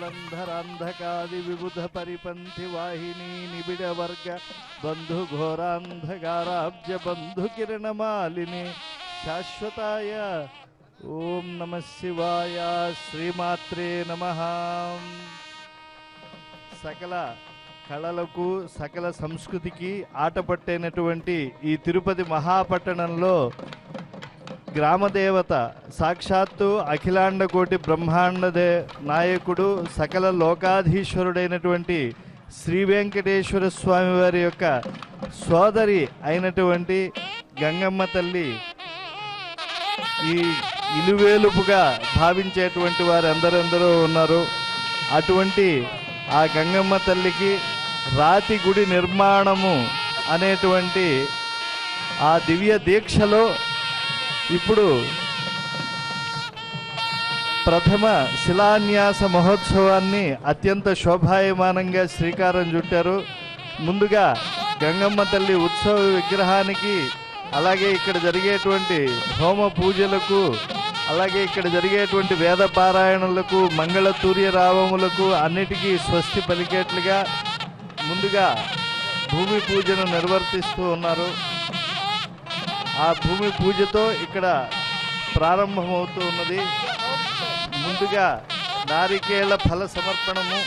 जलंधरांधकादि विबुध परिपंथी वाहिनी निबिड़ वर्ग बंधु घोरांधकाराब्ज बंधु किरण मालिनी शाश्वताय ओम नमः शिवाय श्रीमात्रे नमः। సకల కళలకు సకల సంస్కృతికి ఆటపట్టైనటువంటి ఈ తిరుపతి మహాపట్టణంలో గ్రామదేవత సాక్షాత్తు అఖిలాండ కోటి నాయకుడు సకల లోకాధీశ్వరుడైనటువంటి శ్రీ వెంకటేశ్వర స్వామి వారి యొక్క సోదరి అయినటువంటి గంగమ్మ తల్లి ఈ ఇలువేలుపుగా భావించేటువంటి వారు ఎందరెందరో ఉన్నారు. అటువంటి ఆ గంగమ్మ తల్లికి రాతి గుడి నిర్మాణము అనేటువంటి ఆ దివ్య దీక్షలో ఇప్పుడు ప్రథమ శిలాన్యాస మహోత్సవాన్ని అత్యంత శోభాయమానంగా శ్రీకారం చుట్టారు. ముందుగా గంగమ్మ తల్లి ఉత్సవ విగ్రహానికి, అలాగే ఇక్కడ జరిగేటువంటి హోమ పూజలకు, అలాగే ఇక్కడ జరిగేటువంటి వేద పారాయణలకు, మంగళతూర్య రావములకు అన్నిటికీ స్వస్తి పలికేట్లుగా ముందుగా భూమి పూజను నిర్వర్తిస్తూ ఉన్నారు. ఆ భూమి పూజతో ఇక్కడ ప్రారంభమవుతూ ఉన్నది. ముందుగా నారికేళ ఫల సమర్పణము,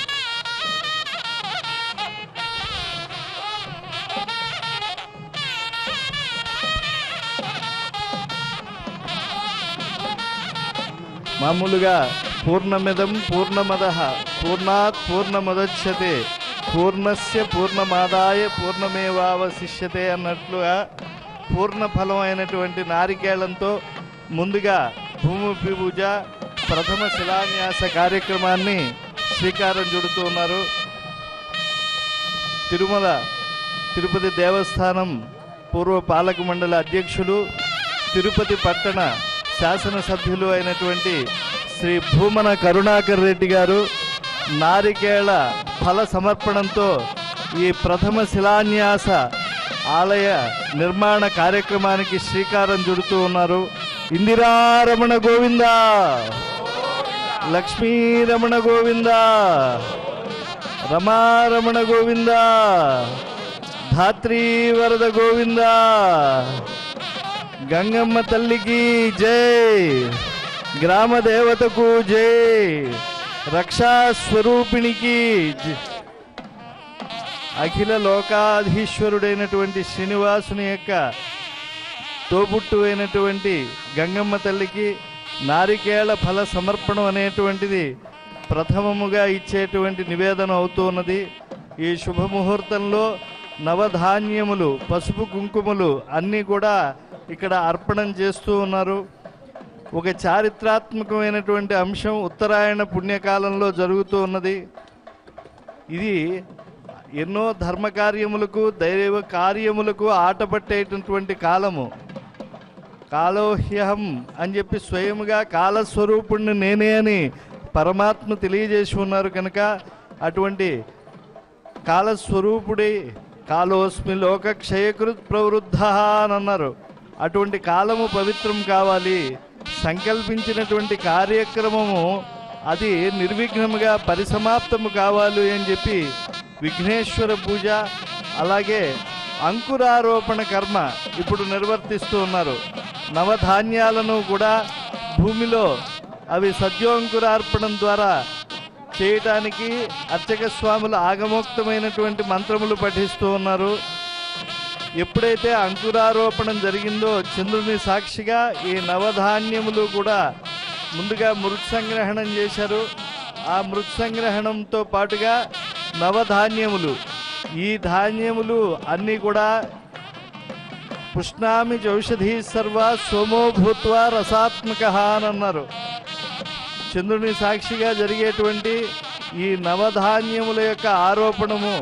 మామూలుగా పూర్ణమిదం పూర్ణమదః పూర్ణాత్ పూర్ణముదచ్యతే పూర్ణస్య పూర్ణమాదాయ పూర్ణమేవావశిష్యతే అన్నట్లుగా పూర్ణ ఫలం అయినటువంటి నారికేళంతో ముందుగా భూమి పూజ ప్రథమ శిలాన్యాస కార్యక్రమాన్ని శ్రీకారం చుడుతూ ఉన్నారు. తిరుపతి దేవస్థానం పూర్వ పాలక మండలి అధ్యక్షులు, తిరుపతి పట్టణ శాసనసభ్యులు అయినటువంటి శ్రీ భూమన కరుణాకర్ రెడ్డి గారు నారికేళ ఫల సమర్పణంతో ఈ ప్రథమ శిలాన్యాస ఆలయ నిర్మాణ కార్యక్రమానికి శ్రీకారం చుడుతూ ఉన్నారు. ఇందిరారమణ గోవింద, లక్ష్మీరమణ గోవింద, రమారమణ గోవింద, ధాత్రీ వరద గోవింద, గంగమ్మ తల్లికి జై, గ్రామ దేవతకు జై, రక్షాస్వరూపిణికి అఖిల లోకాధీశ్వరుడైనటువంటి శ్రీనివాసుని యొక్క తోబుట్టు అయినటువంటి గంగమ్మ తల్లికి నారికేళ ఫల సమర్పణం అనేటువంటిది ప్రథమముగా ఇచ్చేటువంటి నివేదన అవుతూ ఉన్నది. ఈ శుభముహూర్తంలో నవధాన్యములు, పసుపు కుంకుమలు అన్నీ కూడా ఇక్కడ అర్పణం చేస్తూ ఉన్నారు. ఒక చారిత్రాత్మకమైనటువంటి అంశం ఉత్తరాయణ పుణ్యకాలంలో జరుగుతూ ఉన్నది. ఇది ఎన్నో ధర్మకార్యములకు, దైవ కార్యములకు ఆటపట్టేటటువంటి కాలము. కాలోహ్యహం అని చెప్పి స్వయముగా కాలస్వరూపుణ్ణి నేనే అని పరమాత్మ తెలియజేసి ఉన్నారు కనుక అటువంటి కాలస్వరూపుడి కాలోస్మి లోక క్షయకృత్ ప్రవృద్ధ అని అన్నారు. అటువంటి కాలము పవిత్రం కావాలి, సంకల్పించినటువంటి కార్యక్రమము అది నిర్విఘ్నముగా పరిసమాప్తము కావాలి అని చెప్పి విఘ్నేశ్వర పూజ, అలాగే అంకురారోపణ కర్మ ఇప్పుడు నిర్వర్తిస్తూ ఉన్నారు. నవధాన్యాలను కూడా భూమిలో అవి సద్యోంకురార్పణం ద్వారా చేయటానికి అర్చక స్వాములు ఆగమోక్తమైనటువంటి మంత్రములు పఠిస్తూ ఉన్నారు. ఎప్పుడైతే అంకురారోపణం జరిగిందో చంద్రుని సాక్షిగా ఈ నవధాన్యములు కూడా ముందుగా మృత్సంగ్రహణం చేశారు. ఆ మృత్సంగ్రహణంతో పాటుగా నవధాన్యములు, ఈ ధాన్యములు అన్నీ కూడా పుష్ణామి చౌషధీ సర్వ సోమో భూత్వ రసాత్మక అని అన్నారు. చంద్రుని సాక్షిగా జరిగేటువంటి ఈ నవధాన్యముల యొక్క ఆరోపణము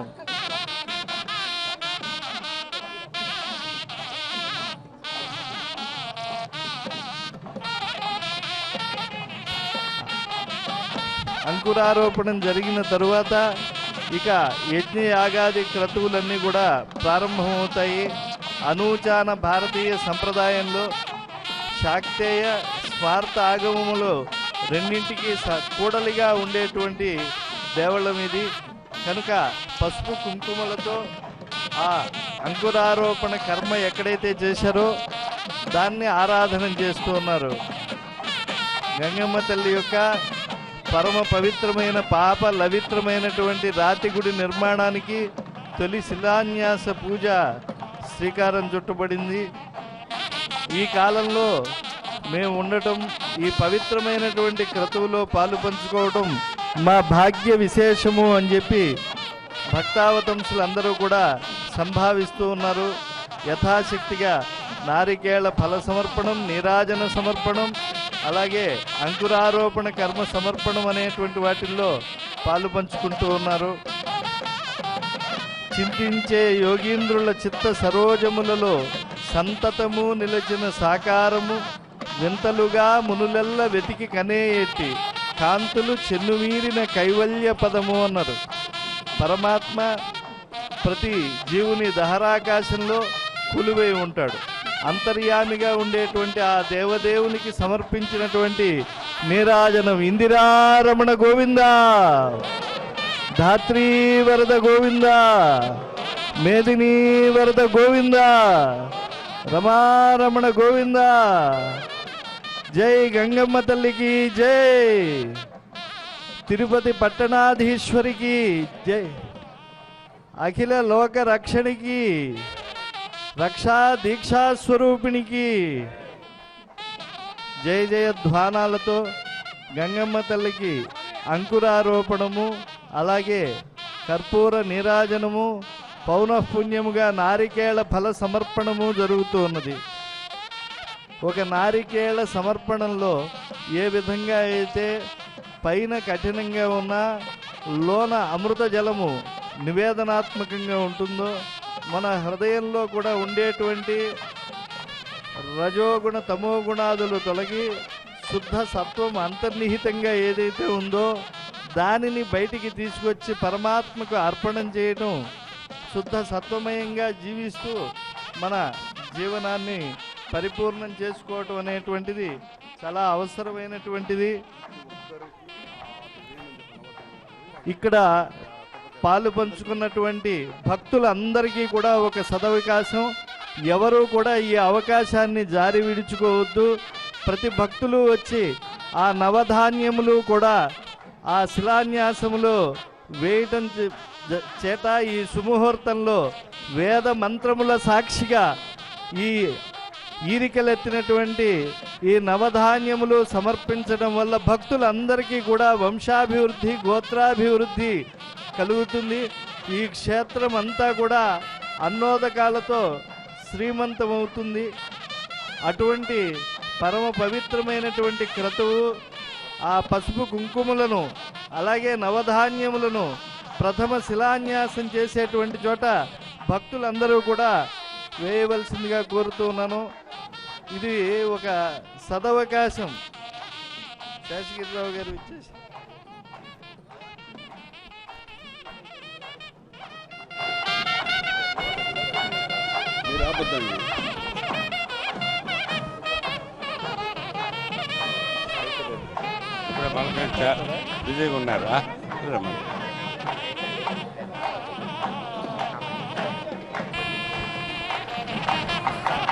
అంకురారోపణం జరిగిన తరువాత ఇక యజ్ఞయాగాది క్రతువులన్నీ కూడా ప్రారంభమవుతాయి. అనూచాన భారతీయ సంప్రదాయంలో శాక్తేయ స్వార్థ ఆగమములో రెండింటికి కూడలిగా ఉండేటువంటి దేవళం ఇది కనుక పసుపు కుంకుమలతో ఆ అంకురారోపణ కర్మ ఎక్కడైతే చేశారో దాన్ని ఆరాధన చేస్తూ ఉన్నారు. గంగమ్మ తల్లి యొక్క పరమ పవిత్రమైన పాప లవిత్రమైనటువంటి రాతి గుడి నిర్మాణానికి తొలి శిలాన్యాస పూజ శ్రీకారం చుట్టబడింది. ఈ కాలంలో మేము ఉండటం, ఈ పవిత్రమైనటువంటి క్రతువులో పాలు పంచుకోవటం మా భాగ్య విశేషము అని చెప్పి భక్తావతంసులందరూ కూడా సంభావిస్తూ ఉన్నారు. యథాశక్తిగా నారికేళ ఫల సమర్పణం, నీరాజన సమర్పణం, అలాగే అంకురారోపణ కర్మ సమర్పణం అనేటువంటి వాటిల్లో పాలు పంచుకుంటూ ఉన్నారు. చింతించే యోగీంద్రుల చిత్త సరోజములలో సంతతము నిలచిన సాకారము వింతలుగా మునులెల్ల వెతికి కనేయెట్టి కాంతులు చెన్నుమీరిన కైవల్య పదము అన్నారు. పరమాత్మ ప్రతి జీవుని దహరాకాశంలో కొలువై ఉంటాడు. అంతర్యామిగా ఉండేటువంటి ఆ దేవదేవునికి సమర్పించినటువంటి నీరాజనం ఇందిరారమణ గోవింద, ధాత్రీ వరద గోవింద, మేదినీ వరద గోవింద, రమారమణ గోవింద. జై గంగమ్మ తల్లికి జై, తిరుపతి పట్టణాధీశ్వరికి జై, అఖిల లోక రక్షణికి, రక్షా దీక్షా స్వరూపిణికి జయ జయ ధ్వానాలతో గంగమ్మ తల్లికి అంకురారోపణము, అలాగే కర్పూర నీరాజనము, పౌనఃపుణ్యముగా నారికేళ ఫల సమర్పణము జరుగుతూ ఉన్నది. ఒక నారికేళ సమర్పణంలో ఏ విధంగా అయితే పైన కఠినంగా ఉన్న లోన అమృత జలము నివేదనాత్మకంగా ఉంటుందో, మన హృదయంలో కూడా ఉండేటువంటి రజోగుణ తమోగుణాదులు తొలగి శుద్ధ సత్వం అంతర్నిహితంగా ఏదైతే ఉందో దానిని బయటికి తీసుకొచ్చి పరమాత్మకు అర్పణం చేయటం, శుద్ధ సత్వమయంగా జీవిస్తూ మన జీవనాన్ని పరిపూర్ణం చేసుకోవటం అనేటువంటిది చాలా అవసరమైనటువంటిది. ఇక్కడ పాలు పంచుకున్నటువంటి భక్తులందరికీ కూడా ఒక సదవకాశం. ఎవరూ కూడా ఈ అవకాశాన్ని జారి విడుచుకోవద్దు. ప్రతి భక్తులు వచ్చి ఆ నవధాన్యములు కూడా ఆ శిలాన్యాసములో వేయటం చేత ఈ సుముహూర్తంలో వేద మంత్రముల సాక్షిగా ఈ ఈరికలెత్తినటువంటి ఈ నవధాన్యములు సమర్పించడం వల్ల భక్తులందరికీ కూడా వంశాభివృద్ధి, గోత్రాభివృద్ధి కలుగుతుంది. ఈ క్షేత్రం అంతా కూడా అన్నోదకాలతో శ్రీమంతమవుతుంది. అటువంటి పరమ పవిత్రమైనటువంటి క్రతువు ఆ పసుపు కుంకుమలను అలాగే నవధాన్యములను ప్రథమ శిలాన్యాసం చేసేటువంటి చోట భక్తులందరూ కూడా వేయవలసిందిగా కోరుతూ ఉన్నాను. ఇది ఒక సదవకాశం. శేషగిరిరావు గారు ఇచ్చేసి బిజీగా ఉన్నారా?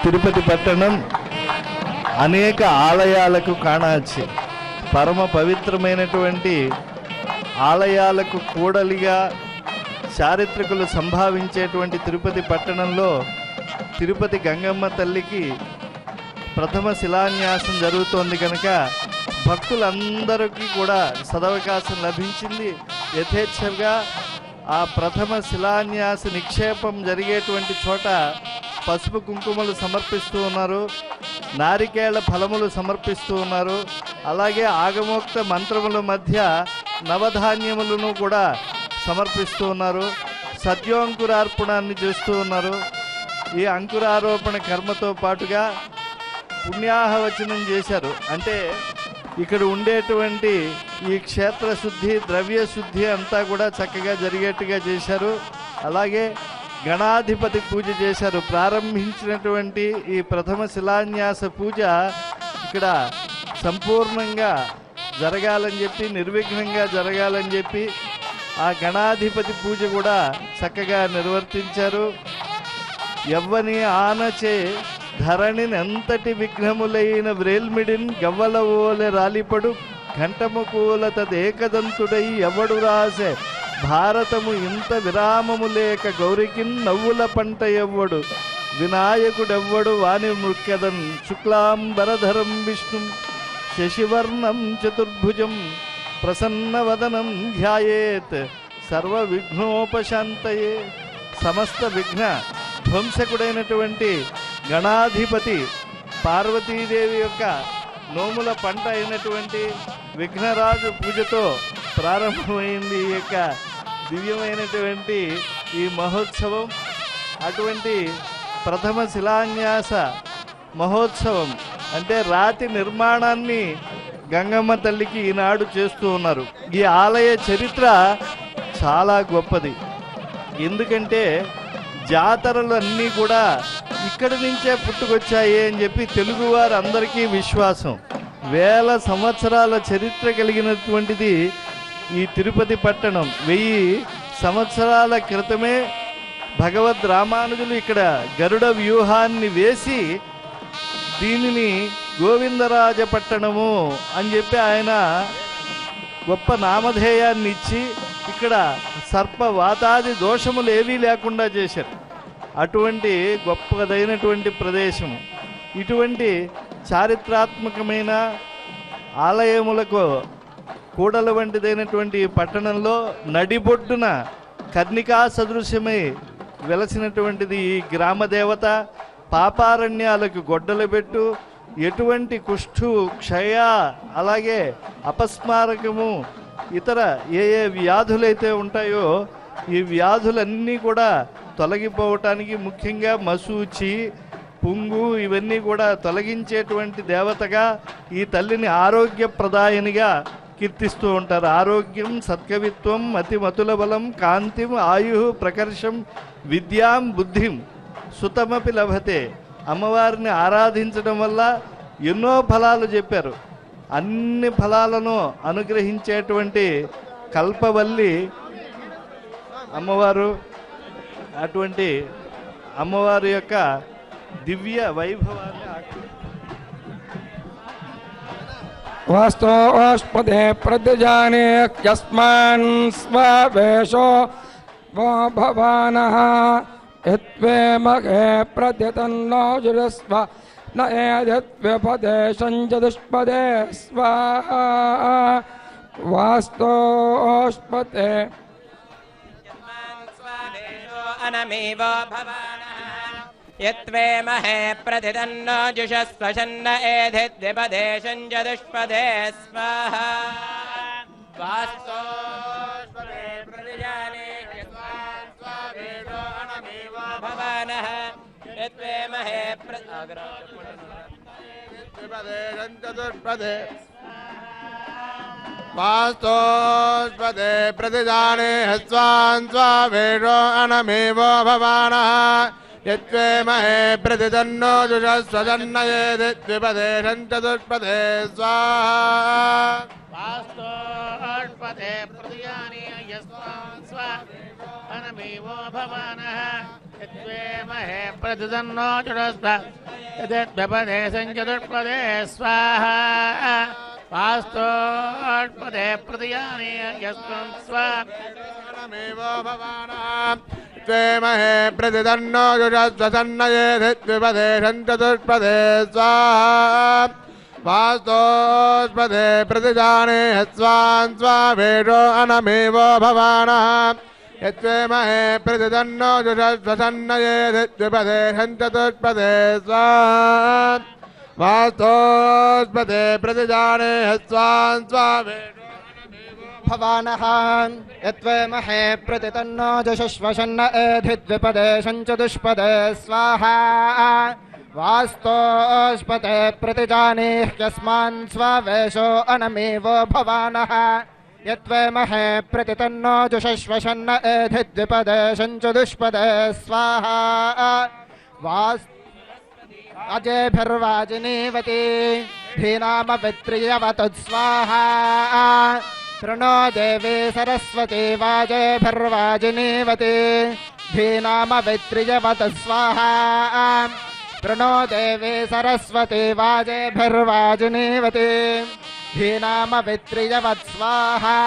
తిరుపతి పట్టణం అనేక ఆలయాలకు కాణాచి, పరమ పవిత్రమైనటువంటి ఆలయాలకు కూడలిగా చారిత్రకులు సంభావించేటువంటి తిరుపతి పట్టణంలో తిరుపతి గంగమ్మ తల్లికి ప్రథమ శిలాన్యాసం జరుగుతోంది కనుక భక్తులందరికీ కూడా సదవకాశం లభించింది. యథేచ్ఛగా ఆ ప్రథమ శిలాన్యాస నిక్షేపం జరిగేటువంటి చోట పసుపు కుంకుమలు సమర్పిస్తూ ఉన్నారు, నారికేళ ఫలములు సమర్పిస్తూ ఉన్నారు, అలాగే ఆగమోక్త మంత్రముల మధ్య నవధాన్యములను కూడా సమర్పిస్తూ ఉన్నారు, సత్యోంకురార్పణాన్ని చేస్తూ ఉన్నారు. ఈ అంకురారోపణ కర్మతో పాటుగా పుణ్యాహవచనం చేశారు. అంటే ఇక్కడ ఉండేటువంటి ఈ క్షేత్ర శుద్ధి, ద్రవ్య శుద్ధి అంతా కూడా చక్కగా జరిగేట్టుగా చేశారు. అలాగే గణాధిపతి పూజ చేశారు. ప్రారంభించినటువంటి ఈ ప్రథమ శిలాన్యాస పూజ ఇక్కడ సంపూర్ణంగా జరగాలని చెప్పి, నిర్విఘ్నంగా జరగాలని చెప్పి ఆ గణాధిపతి పూజ కూడా చక్కగా నిర్వర్తించారు. ఎవ్వని ఆనచే ధరణిని ఎంతటి విఘ్నములైన వ్రేల్మిడిన్ గవ్వల ఓలె రాలిపడు ఘంటము కూలత ఏకదంతుడై ఎవడు రాసే భారతము ఇంత విరామము లేక గౌరికిన్ నవ్వుల పంట ఎవ్వడు వినాయకుడెవ్వడు వాని మృక్కెదన్ శుక్లాంబరధరం విష్ణుం శశివర్ణం చతుర్భుజం ప్రసన్నవదనం ధ్యాయేత్ సర్వ విఘ్నోపశాంతయే. సమస్త విఘ్న ధ్వంసకుడైనటువంటి గణాధిపతి పార్వతీదేవి యొక్క నోముల పంట అయినటువంటి విఘ్నరాజు పూజతో ప్రారంభమైంది ఈ యొక్క దివ్యమైనటువంటి ఈ మహోత్సవం. అటువంటి ప్రథమ శిలాన్యాస మహోత్సవం అంటే రాతి నిర్మాణాన్ని గంగమ్మ తల్లికి ఈనాడు చేస్తూ ఉన్నారు. ఈ ఆలయ చరిత్ర చాలా గొప్పది. ఎందుకంటే జాతరలు అన్నీ కూడా ఇక్కడి నుంచే పుట్టుకొచ్చాయి అని చెప్పి తెలుగువారు అందరికీ విశ్వాసం. వేల సంవత్సరాల చరిత్ర కలిగినటువంటిది ఈ తిరుపతి పట్టణం. 1000 సంవత్సరాల క్రితమే భగవద్ రామానుజులు ఇక్కడ గరుడ వ్యూహాన్ని వేసి దీనిని గోవిందరాజ పట్టణము అని చెప్పి ఆయన గొప్ప నామధేయాన్ని ఇచ్చి ఇక్కడ సర్ప వాతాది దోషములు ఏవీ లేకుండా చేశారు. అటువంటి గొప్పదైనటువంటి ప్రదేశము. ఇటువంటి చారిత్రాత్మకమైన ఆలయములకు కూడల వంటిదైనటువంటి పట్టణంలో నడిబొడ్డున కర్ణికా సదృశ్యమై వెలసినటువంటిది ఈ గ్రామ దేవత. పాపారణ్యాలకు గొడ్డలు పెట్టు, ఎటువంటి కుష్ఠు క్షయ అలాగే అపస్మారకము ఇతర ఏ వ్యాధులైతే ఉంటాయో ఈ వ్యాధులన్నీ కూడా తొలగిపోవటానికి ముఖ్యంగా మసూచి పుంగు ఇవన్నీ కూడా తొలగించేటువంటి దేవతగా ఈ తల్లిని ఆరోగ్యప్రదాయనిగా కీర్తిస్తూ ఉంటారు. ఆరోగ్యం సత్కవిత్వం మతిమతుల బలం కాంతిం ఆయు ప్రకర్షం విద్యాం బుద్ధిం సుతమపి లభతే. అమ్మవారిని ఆరాధించడం వల్ల ఎన్నో ఫలాలు చెప్పారు. అన్ని ఫలాలను అనుగ్రహించేటువంటి కల్పవల్లి అమ్మవారు. అటువంటి అమ్మవారి యొక్క దివ్య వైభవాన్ని వాస్తోష్పదే ప్రతిజానే యస్మాన్ స్వవేషో వో భవానః యత్వేమగే ప్రతితన్నో జురస్వ న ఏదత్వ్యపదే సంజదుష్పదే స్వాహా. వాస్తోష్పదే అనమేవో భవానః యత్వేమహే ప్రతితన్నో జుషస్వశన్న ఏధిద్విపదే సంజదుష్పదే స్వాహా. వాస్తోష్పదే ప్రతిజానే యస్మాన్ స్వావేషో అనమేవో భవానః యత్వేమహే ప్రతిపదే సంజదుష్పదే వాస్తోష్పదే ప్రతిజానే స్వాన్ స్వావేషో అనమేవో భవానః యత్వేమహే ప్రతితన్నో జుషస్వజన్నయేదిద్విపదే సంచతుష్పదే స్వాహా. వాస్తోష్పదే ప్రతిజానే యస్మాన్ స్వావేషో అనమేవో భవానః యత్వేమహే ప్రతితన్నో జుషస్వజన్నయేదిద్విపదే సంచతుష్పదే స్వాహా. వాస్తోష్పదే ప్రతిజానే యస్మాన్ స్వావేషో అనమేవో భవానః యత్వేమహే ప్రతితన్నో జుషస్వజన్నయేదిద్విపదే సంచతుష్పదే స్వాహా. వాస్తోష్పదే ప్రతిజానే స్వాన్ స్వావేషో అనమేవో భవానః యత్వేమహే ప్రతితన్నో జుషస్వజన్నయేదిద్విపదే సంచతుష్పదే స్వాహా. వాస్తోష్పదే ప్రతిజానే స్వాన్ స్వావేషో భవానః యత్వేమహే ప్రతితన్నో జుషస్వశన్న ఏధిద్విపదే సంచతుష్పదే స్వాహా. వాస్తోష్పదే ప్రతిజానీః యస్మాన్ స్వావేషో అనమేవో భవానః యత్వేమహే ప్రతితన్నో జుషస్వశన్న ఏధిద్విపదే సంచతుష్పదే స్వాహా. అజేభిర్వాజినీవతి ధీనామవిత్రియవతు స్వాహా. ప్రణో దేవీ సరస్వతి వాజేభిర్వాజినీవతి ధీనామవిత్రియవతు స్వాహా. ప్రణో దేవీ సరస్వతి వాజేభిర్వాజినీవతి ధీనామవిత్రియవత్ స్వాహా.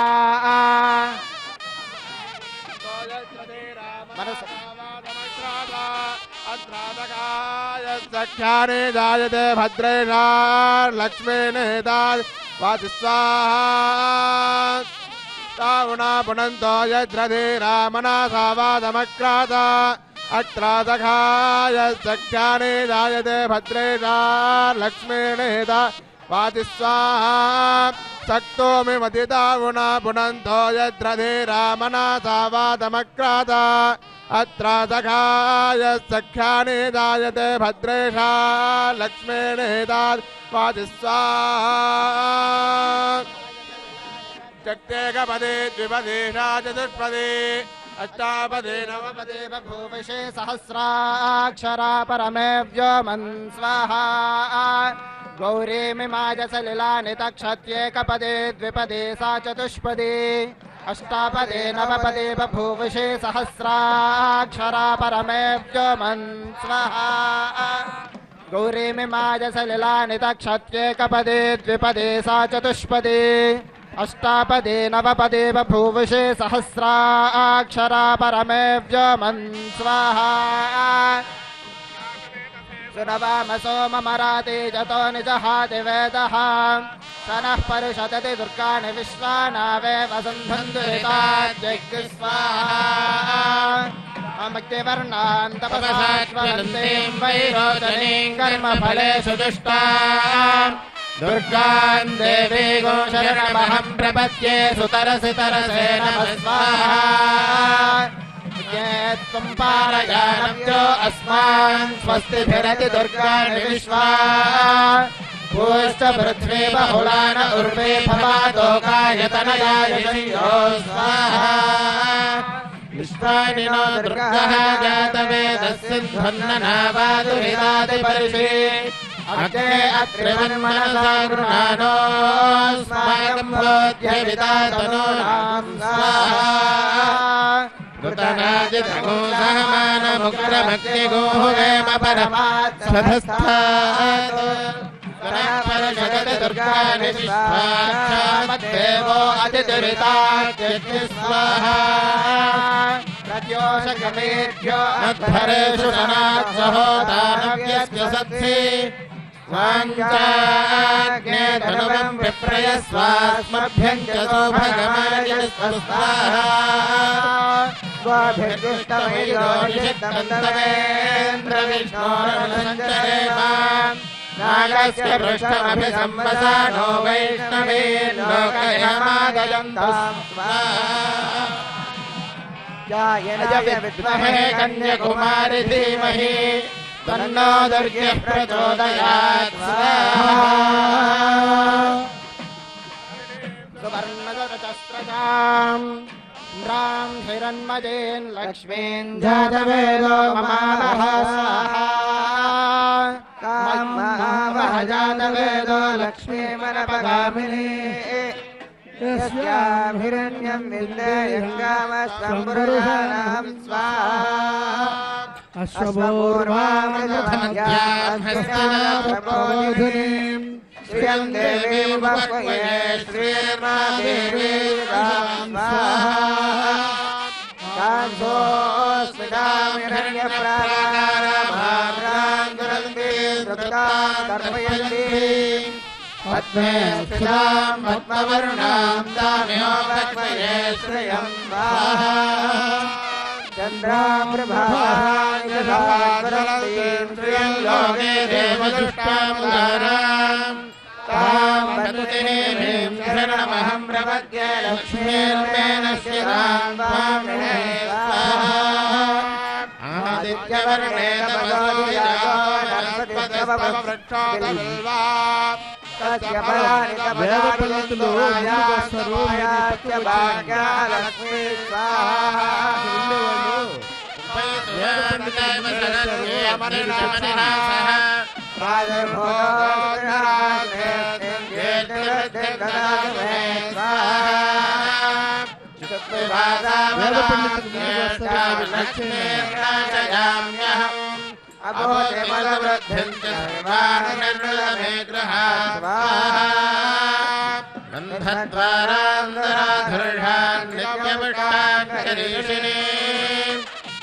మనస सख्यानि जायते भद्रेषा लक्ष्मीर्नेतात् वाचि स्वाहा तावुना पुनन्तो यद्रधीरामनासा वादमक्राता अत्र सखाय सख्यानि जायते भद्रेषा लक्ष्मीर्नेतात् वाचि स्वाहा सक्तो मिमतितावुना पुनन्तो यद्रधीरामनासा वादमक्राता अत्र सखाय सख्यानि जायते भद्रेषा लक्ष्मीर्नेतात् वाचि स्वाहा चक्तेकपदे द्विपदे चतुष्पदे अष्टापदे नवपदे बभूविषे सहस्राक्षरा परमे व्योमन् स्वाहा गौरीमिमाय सलिलानि तक्षत्येकपदे द्विपदे सा चतुष्पदे अष्टापदे नवपदे बभूविषे सहस्राक्षरा परमे व्योमन् स्वाहा गौरीमिमाय सलिलानि तक्षत्येकपदे द्विपदे सा चतुष्पदे अष्टापदे नवपदे बभूविषे सहस्राक्षरा परमे व्योमन् स्वाहा सुरवामसो ममराते जतो निजहाति वेदः स नः परिषदति दुर्गाणि विश्वानावे वसन्धन्दुरिताद्यज्ञ स्वाहा अमक्तिवर्णान् तपसाश्वरन्तीं वैरोचनीं कर्मफलेषु दुष्टाम् दुर्गान् देवीगो शरणमहं प्रपद्ये सुतरसि तरसे नमः स्वाहा त्वं पारयानव्यो अस्मान् स्वस्तिभिरति दुर्गाणि विश्वा भूश्च पृथ्वी बहुलान उर्वे भवादोकायतनयाय शय्यो स्वाहा विश्वानि नो दुर्गः जातवेदस्सिन्धन्ननावादुरिदादिपर्षि अग्ने अत्रिवन्मनसा गृहाणोऽस्माकं बोध्यविदातनूनां स्वाहा ृतनादितगोसहमानमुग्रमग्निगोहुरेम परमात्सधस्थात् परशगति दुर्गाणि विश्वाक्षामद्देवो अतिदुरिताद्यज्ञ स्वाहा प्रत्योषगमेभ्यो अध्वरेषु सनात्सहोदानव्यस्य सत्सि स्वाञ्चाग्ने धनुवं विप्रयस्वास्मभ्यं च सौभगमायस्वस्वाहा स्वाभिर्दुष्टमेन्द्रविष्णोरनुसञ्चरेमां नागस्य पृष्ठमभिसंवसानो वैष्णवेन् लोकयामादयन्तां स्वाहा जायनाय विद्महे कन्याकुमारि धीमहि तन्नो दुर्गः प्रचोदयात् स्वाहा सुवर्णदरचस्रजाम् इन्द्रां हिरण्मयेन् लक्ष्मीं जातवेदो ममावह स्वाहा कामः जातवेदो लक्ष्मीमनपगामिनी यस्यां हिरण्यं विन्देयङ्गामस्तम्बुरुषाणां स्वाहा अश्वपूर्वामृतमध्यात्मस्तनाप्रबोधिनीं श्रियं देवीं वक्वये श्रीर्मादेवीं स्वाहा कान्धोऽस्मितां हिरण्यप्राकाराभां दुरन्तीं सुकृतां तर्पयन्तीं पद्मे स्थितां पद्मवर्णां दाम्यो वक्वये श्रियं स्वाहा चन्द्रां प्रभावां यथावरन्तीं श्रियं लोके देवदुष्टामुदारां तां वन्दुदेवीं शरणमहं प्रपद्ये लक्ष्मीर्मेनस्य रां वामिने स्वाहा आदित्यवर्णे तपसोऽधियागो नरपतिस्तववृक्षोदबिल्वा तस्य फलानि వేదపండితులు ముందుకు వస్తారు भाग्यलक्ष्मी स्वाहा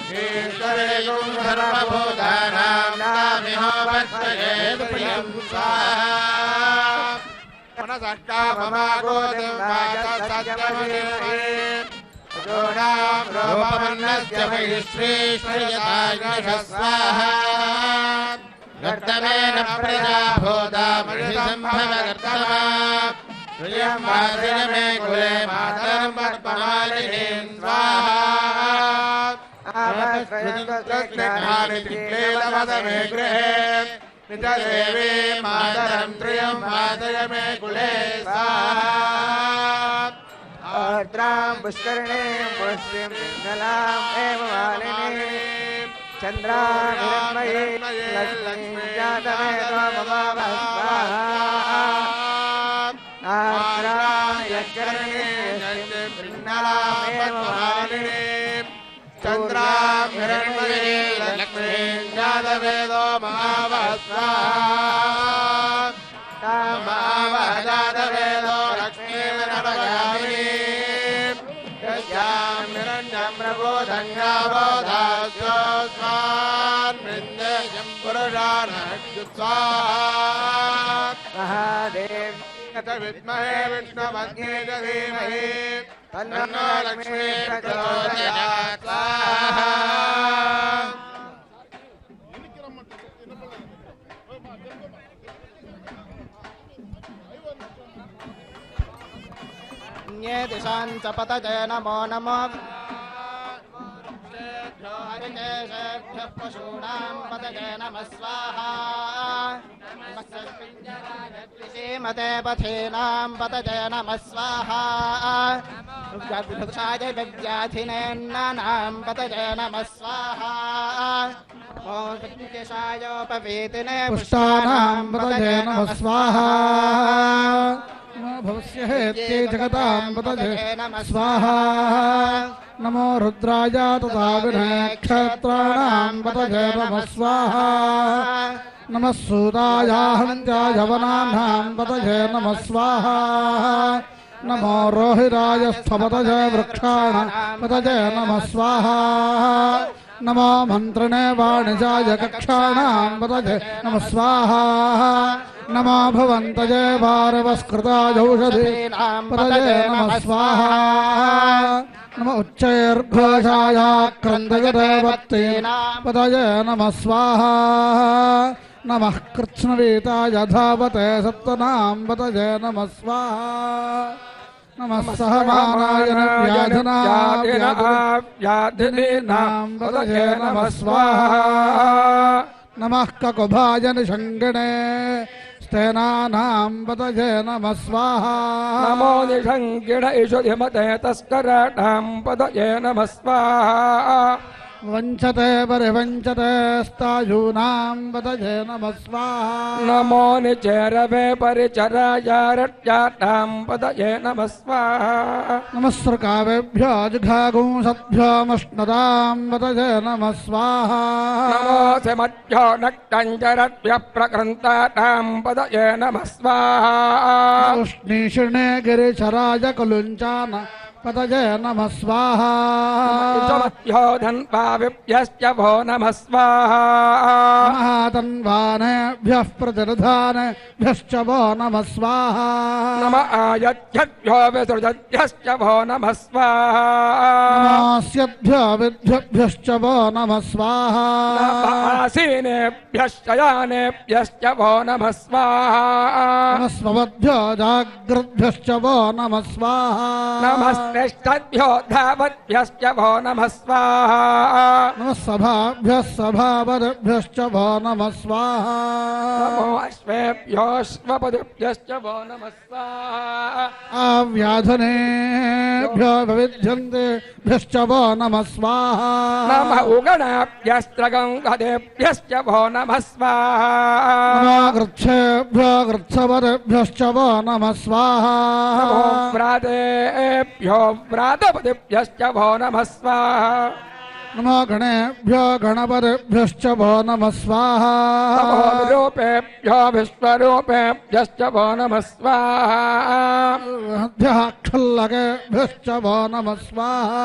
ईश्वरेगुं सर्वभूतानां नामिहोपत्तये प्रियं स्वाहा मनसः काममागोदिवाचसत्यमहिमहे जोडां रूपवर्णस्य महिश्रीश्रियताज्ञश स्वाहा गर्तमेन प्रजा भूता महिसम्भवगर्तमा प्रियं वासिन मे कुले मातरं पद्ममालिनीं स्वाहा आभस्वयं क्लेलवदमे गृहे निजदेवी मातरं प्रियं वासय मे कुले स्वाहा आर्द्रां पुष्करिणीं पुष्टिं पिङ्गलाम् एव मालिनीं चन्द्रां हिरण्मयीं लक्ष्मीं जातवेदो ममावः स्वाहा आर्द्रां यज्ञकरणीं पिङ्गलाम् एव मालिनीं चन्द्रां हिरण्मयीं लक्ष्मीं जातवेदो ममावः स्वाहा ममावः जातवेदो लक्ष्मीर्नवगामिनीं यस्यां निरञ्जं प्रबोधङ्गाबोधास्योऽस्मान् वृन्देयं पुरुषानः महादेव विद्महे विष्णुपत्नी च धीमहि तन्नो लक्ष्मी प्रचोदयात् स्वाहा दिशां च पतये नमो नमः हरिकेशेभ्यः पशूनां पतये नमः स्वाहा श्रीमते पथीनां पतये नमः स्वाहा वृक्षाय विद्याधिनेन्नानां पतये नमः स्वाहा केशायोपवीतिने पुष्टानां पतये नमः स्वाहा भवस्य हेत्ये जगतां पतये नमः स्वाहा नमो रुद्राय तथा विनक्षत्राणां पतये नमः स्वाहा नमः सूताय हन्त्याय वनानां पतये नमः स्वाहा नमो रोहिराय स्थपतये वृक्षाणां पतये नमः स्वाहा नमो मन्त्रिणे वाणिजाय कक्षाणां पतये नमः स्वाहा नमो भवन्तये भारवस्कृताय औषधीनां पतये नमः स्वाहा नमो उच्चैर्घोषाय क्रन्दयदेवत्तीनां पतये नमः स्वाहा नमः कृत्स्नवीताय धावते सत्त्वनां पतये नमः स्वाहा नमः सहमानाय व्याधिनां पतये नमः स्वाहा नमः ककुभाय निषङ्गिणे स्तेनानां पतये नमः स्वाहा नमो निषङ्गिण इषुधिमते तस्कराणां पतये नमः स्वाहा वञ्चते परिवञ्चते स्तायूनां पतये नमः स्वाहा नमो निचरवे परिचरायारट्यानां पतये नमः स्वाहा नमः सृकावेभ्यो जिघागुंसद्भ्यो मश्नुतां पतये नमः स्वाहा नमो समभ्यो नक्तञ्जरभ्यः प्रकृन्तानां पतये नमः स्वाहा उष्णीषिणे गिरिचराय कुलुञ्चान पतये नमः स्वाहा समभ्यो धन्वाविभ्यश्च भो नमः स्वाहा महातन्वानेभ्यः प्रतिर्धानेभ्यश्च वो नमः स्वाहा नम आयत्यभ्यो विसृजभ्यश्च भो नमः स्वाहा नमोऽस्यभ्यो विद्युभ्यश्च वो नमः स्वाहा आसीनेभ्यश्च यानेभ्यश्च भो नमः स्वाहा नमस्वभ्यो जाग्रद्भ्यश्च वो नमः स्वाहा नमस्तेष्टभ्यो धावद्भ्यश्च भो नमः स्वाहा नमः सभाभ्यः सभावद्भ्यश्च वो नमः स्वाहा नमो अश्वेभ्योऽश्वपदभ्यश्च भो नमः स्वाहा आव्याधनेभ्यो विविध्यन्तेभ्यश्च वो नमः स्वाहा नम उगणाभ्यस्त्रगङ्गदेभ्यश्च भो नमः स्वाहा नमो गृच्छेभ्यो गृत्सवदेभ्यश्च वो नमः स्वाहा नमो व्रातेभ्यो व्रातपदेभ्यश्च भो नमः स्वाहा नमो गणेभ्यो गणपतिभ्यश्च वो नमः स्वाहा नमो विरूपेभ्यो विश्वरूपेभ्यश्च वो नमः स्वाहा क्षुल्लकेभ्यश्च वो नमः स्वाहा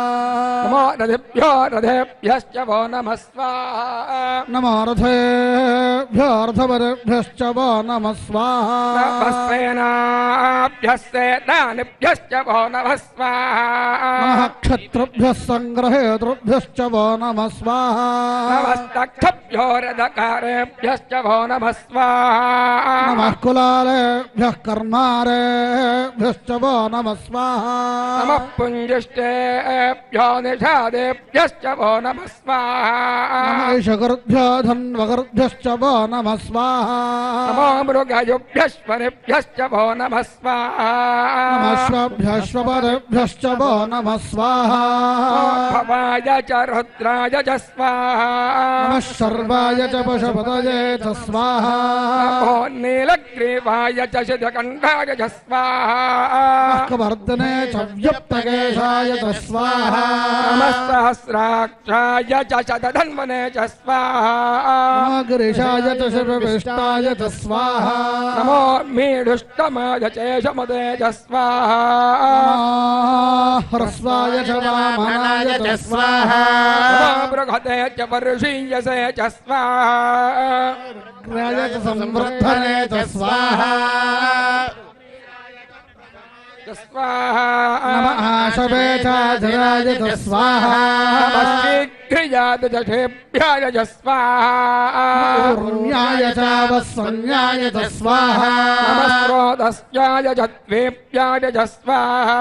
नमो रथेभ्यो रथेभ्यश्च वो नमः स्वाहा नमो रथेभ्यो रथपतिभ्यश्च वो नमः स्वाहा सेनाभ्यः सेनानिभ्यश्च वो नमः स्वाहा नमः क्षत्रुभ्यः सङ्ग्रहेतृभ्यश्च वो नमः स्वाहा नमस्तक्षभ्यो रथकारेभ्यश्च वो नमः स्वाहा नमः कुलालेभ्यः कर्मारेभ्यश्च वो नमः स्वाहा नमः पुञ्जिष्टेभ्यो निषादेभ्यश्च वो नमः स्वाहा नमः ईशकर्भ्यो धन्वकर्भ्यश्च वो नमः स्वाहा नमो मृगयुभ्यश्वरेभ्यश्च वो नमः स्वाहा नमः श्वभ्यश्वपदेभ्यश्च वो नमः स्वाहा भवाय च रुद्राय च स्वाहा नमः सर्वाय च पशुपतये च स्वाहा नमो नीलग्रीवाय च शिखण्डाय च स्वाहा कवर्धने च व्यप्तकेशाय च स्वाहा नमः सहस्राक्षाय च शतधन्वने च स्वाहा नमः गिरिशाय च शिवविष्टाय च स्वाहा नमो मीढुष्टमाय चेशमदे च स्वाहा नमः ह्रस्वाय च वामनाय च स्वाहा नमो बृहते च वर्षीयसे च स्वाहा ग्राय च संवर्धने च स्वाहा स्वाहा नमः आशवे च जराय च स्वाहा नमः शीघ्रयाय च क्षेभ्याय च स्वाहा ऊर्ण्याय च वस्वन्याय च स्वाहा नमः स्रोतस्याय च द्वेभ्याय च स्वाहा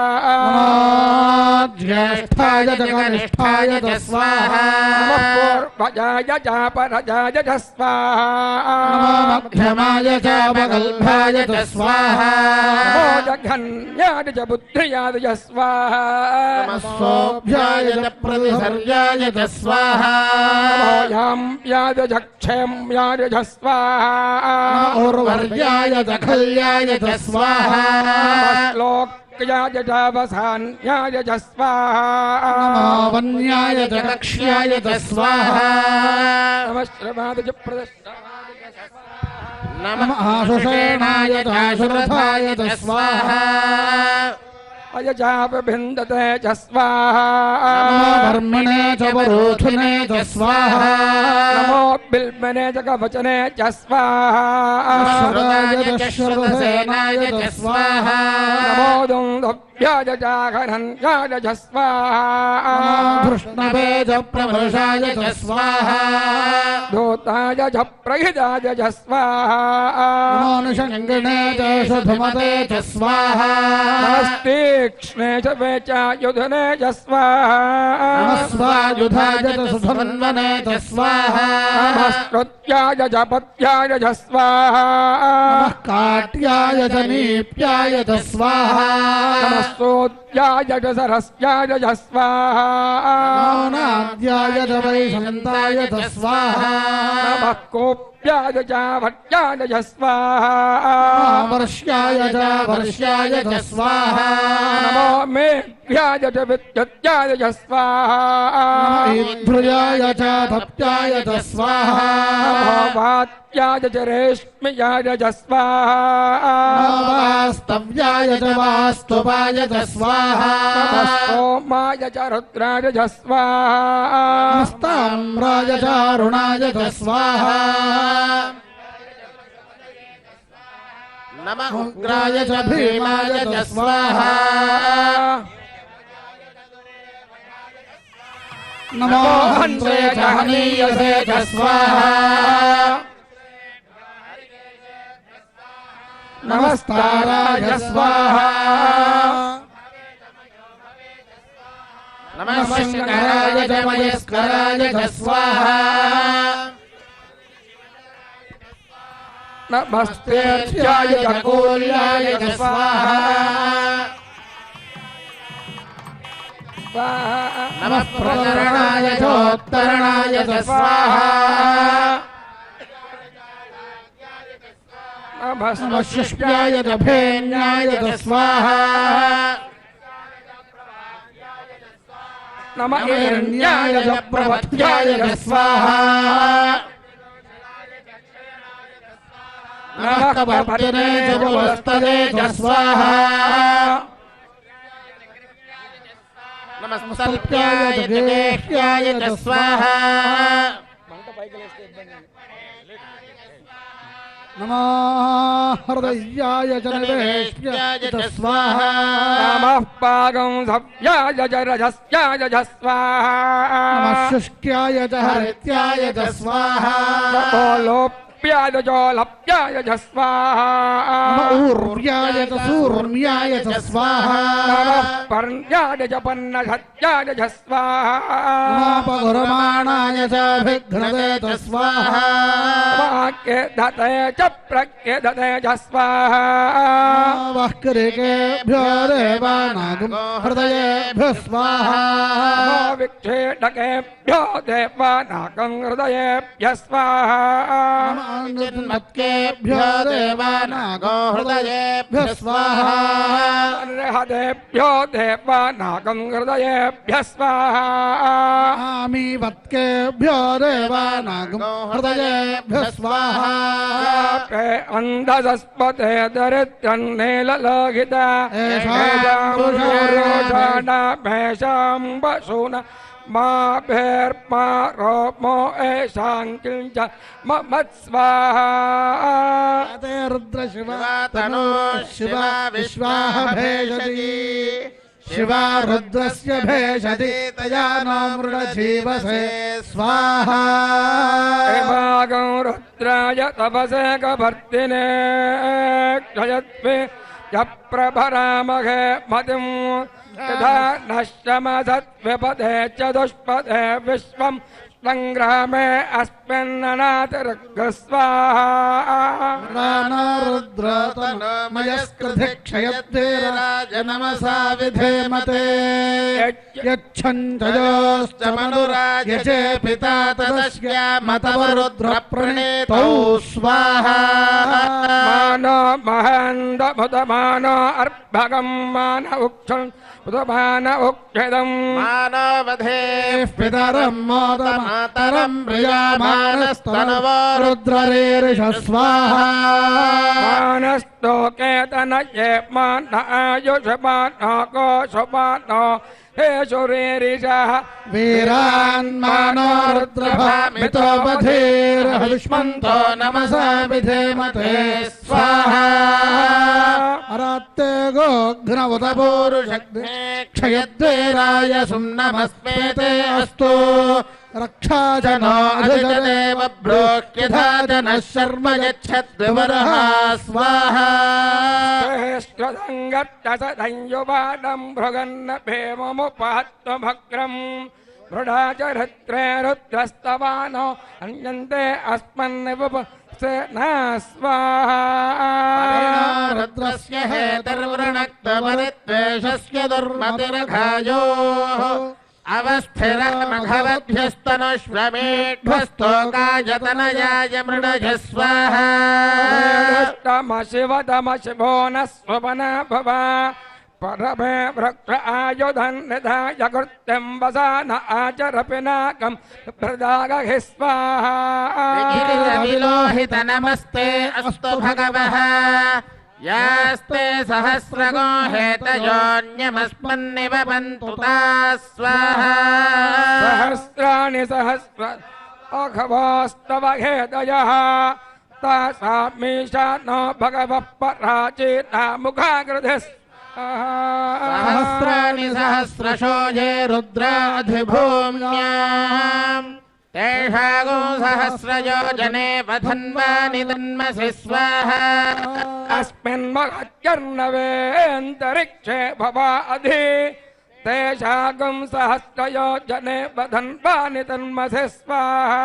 नमः ज्येष्ठाय च कनिष्ठाय च स्वाहा नमः पूर्वजाय च परजाय च स्वाहा नमः मध्यमाय च अपकल्पाय च स्वाहा नमो जघन्याय च बुद्धियाय च स्वाहा नमः सोऽभ्याय च प्रतिसर्याय च स्वाहा नमो याम्याय च क्षेम्याय च स्वाहा नमः उर्वर्याय च खल्याय च स्वाहा नमः श्लोक्याय च वसान्याय च स्वाहा नमः वन्याय च कक्ष्याय च स्वाहा नमः श्रवाय च प्रदर्शनाय च स्वाहा नमः आशुषेणाय च आशुरथाय च स्वाहा अयजापभिन्दते च स्वाहा नमो धर्मणे च वरोधने च स्वाहा नमो बिल्बने च कवचने च स्वाहा श्रुताय च श्रुतसेनाय च स्वाहा नमो दुन्दभ्याय च घनन्याय च स्वाहा नमो धृष्णवे च प्रभृशाय च स्वाहा धूताय च प्रहिताय च स्वाहा नमो निषङ्गिणे च सुधुमते च स्वाहा नमस्तीक्ष्णे च वेचायुधने च स्वाहा नमः स्वायुधाय च सुधन्वने च स्वाहा नमस्कृत्याय च पत्याय च स्वाहा नमः काट्याय च नीप्याय च स्वाहा नमः सोत्याय च सरस्याय च स्वाहा नमो नाद्याय च वैशन्ताय च स्वाहा नमः कोप्याय च भट्याय च स्वाहा नमो वर्ष्याय च वर्ष्याय च स्वाहा नमो मेघ्याय च विद्युत्याय च स्वाहा नमः ईध्रुयाय च भप्त्याय च स्वाहा नमो वात्याय च रेश्म्याय च स्वाहा नमो वास्तव्याय च वास्तुवाय च स्वाहा नमः सोमाय च रुद्राय च स्वाहा नमस्ताम्राय च अरुणाय च स्वाहा नमः उग्राय च भीमाय च स्वाहा नमो हन्त्रे च हनीयसे च स्वाहा नमस्ताराय स्वाहा नमः शङ्कराय च मयस्कराय च स्वाहा नमस्तेत्याय च कूल्याय च स्वाहा नमः प्रकरणाय चोत्तरणाय च स्वाहा नमः शिष्याय च भेन्याय च स्वाहा नम हिरण्याय च प्रपत्याय च स्वाहा नमः कपर्दिने च पुलस्तये च स्वाहा नमस्तल्प्याय च गेह्याय च स्वाहा नमः हृदयाय च निवेश्याय च स्वाहा नमः पागं सव्याय च रजस्याय च स्वाहा नमः शुष्क्याय च हरित्याय च स्वाहा नमो लोप्याय च लप्याय च स्वाहा नमः ऊर्व्याय च सूर्म्याय च स्वाहा नमः पर्ण्याय च पन्नसत्याय च स्वाहा नमः पगुरमाणाय च विघ्नते च स्वाहा वाक्यधते च प्रक्यधते च स्वाहा नमः किरीकेभ्यो देवानागं हृदयेभ्यः स्वाहा नमो विक्षेढकेभ्यो देवानागं हृदयेभ्यः स्वाहा चिन्मत्केभ्यो देवानागं हृदयेभ्यः स्वाहा अर्हतेभ्यो देवानागं हृदयेभ्यः स्वाहा आमीवत्केभ्यो देवानागं हृदयेभ्यः स्वाहा अन्धसस्पते दरिद्रन्नीललोहिता भेषाम्बसून मा भेर्मा रोमो ऐशां किञ्च मत्स्वाहा रुद्रशिवा तनो शिवा विश्वाः भेषति शिवा रुद्रस्य भेषति तया नो मृडजीवसे स्वाहा भागं रुद्राय तपसे कभर्तिने क्षयत्वे यप्रभरामहे मतिं यथा नश्यमसत्विपदे च दुष्पदे विश्वं संग्रामे अस्मिन्ननातिर्गस्वाहा रुद्रतनमयस्कृति क्षयद्वेराज नमसा विधेमते यच्छन्तयोश्च मनुराज चे पिता तदस्यामतवरुद्रप्रणेतौ स्वाहा मानो महेन्दमुदमानो अर्भगं मान उक्षं उदमान उक्षिदं मानवधेः पितरं मोदमातरं प्रियामानस्तनवो रुद्ररेरिष स्वाहा मानस्तोकेतनये मान आयुषमानो कोशमानो हे सुरेरिषः वीरान्मानो रुद्रभामितो बधीर्हविष्मन्तो नमसा विधेमते स्वाहा अरात्ते गोघ्नवुतपूरुषग्ने क्षयद्वेराय सुम्नमस्मेते अस्तु रक्षा जनो अधिजदेव ब्रोक्यधा जनः शर्म यच्छद्विवरः स्वाहा श्रेष्ठसङ्गत्तसंयुवादं भृगन्न भेममुपहत्वभग्रम् मृडाचरित्रे रुद्रस्तवानो अन्यन्ते अस्मन्निवसे स्वाहा रुद्रस्य हेतर्वृणक्तमरिद्वेषस्य दुर्मतिरघायोः अवस्थिरमघवभ्यस्तनुष्वमेढ्वस्तोकायतनयाय मृडज स्वाहा शिवतम शिवो न स्वपना भवा परमे वृक्ष आयुधं निधाय कृत्यं वसान आचर पिनाकं प्रदागहि स्वाहा विलोहित नमस्ते अस्तु भगवः यास्ते सहस्रगो हेतयोऽन्यमस्मन्निव बन्तु ताः स्वाहा सहस्राणि सहस्र अघवास्तव हेतयः तासामीशा न भगवः पराचेता मुखाकृतिः सहस्राणि सहस्रशो ये रुद्राधिभूम्याम् तेषागो सहस्रयोजने वधन्वानि तन्मसि स्वाहा अस्मिन्महत्यर्णवेऽन्तरिक्षे भवा अधि तेषागं सहस्रयोजने वधन्वानि तन्मसि स्वाहा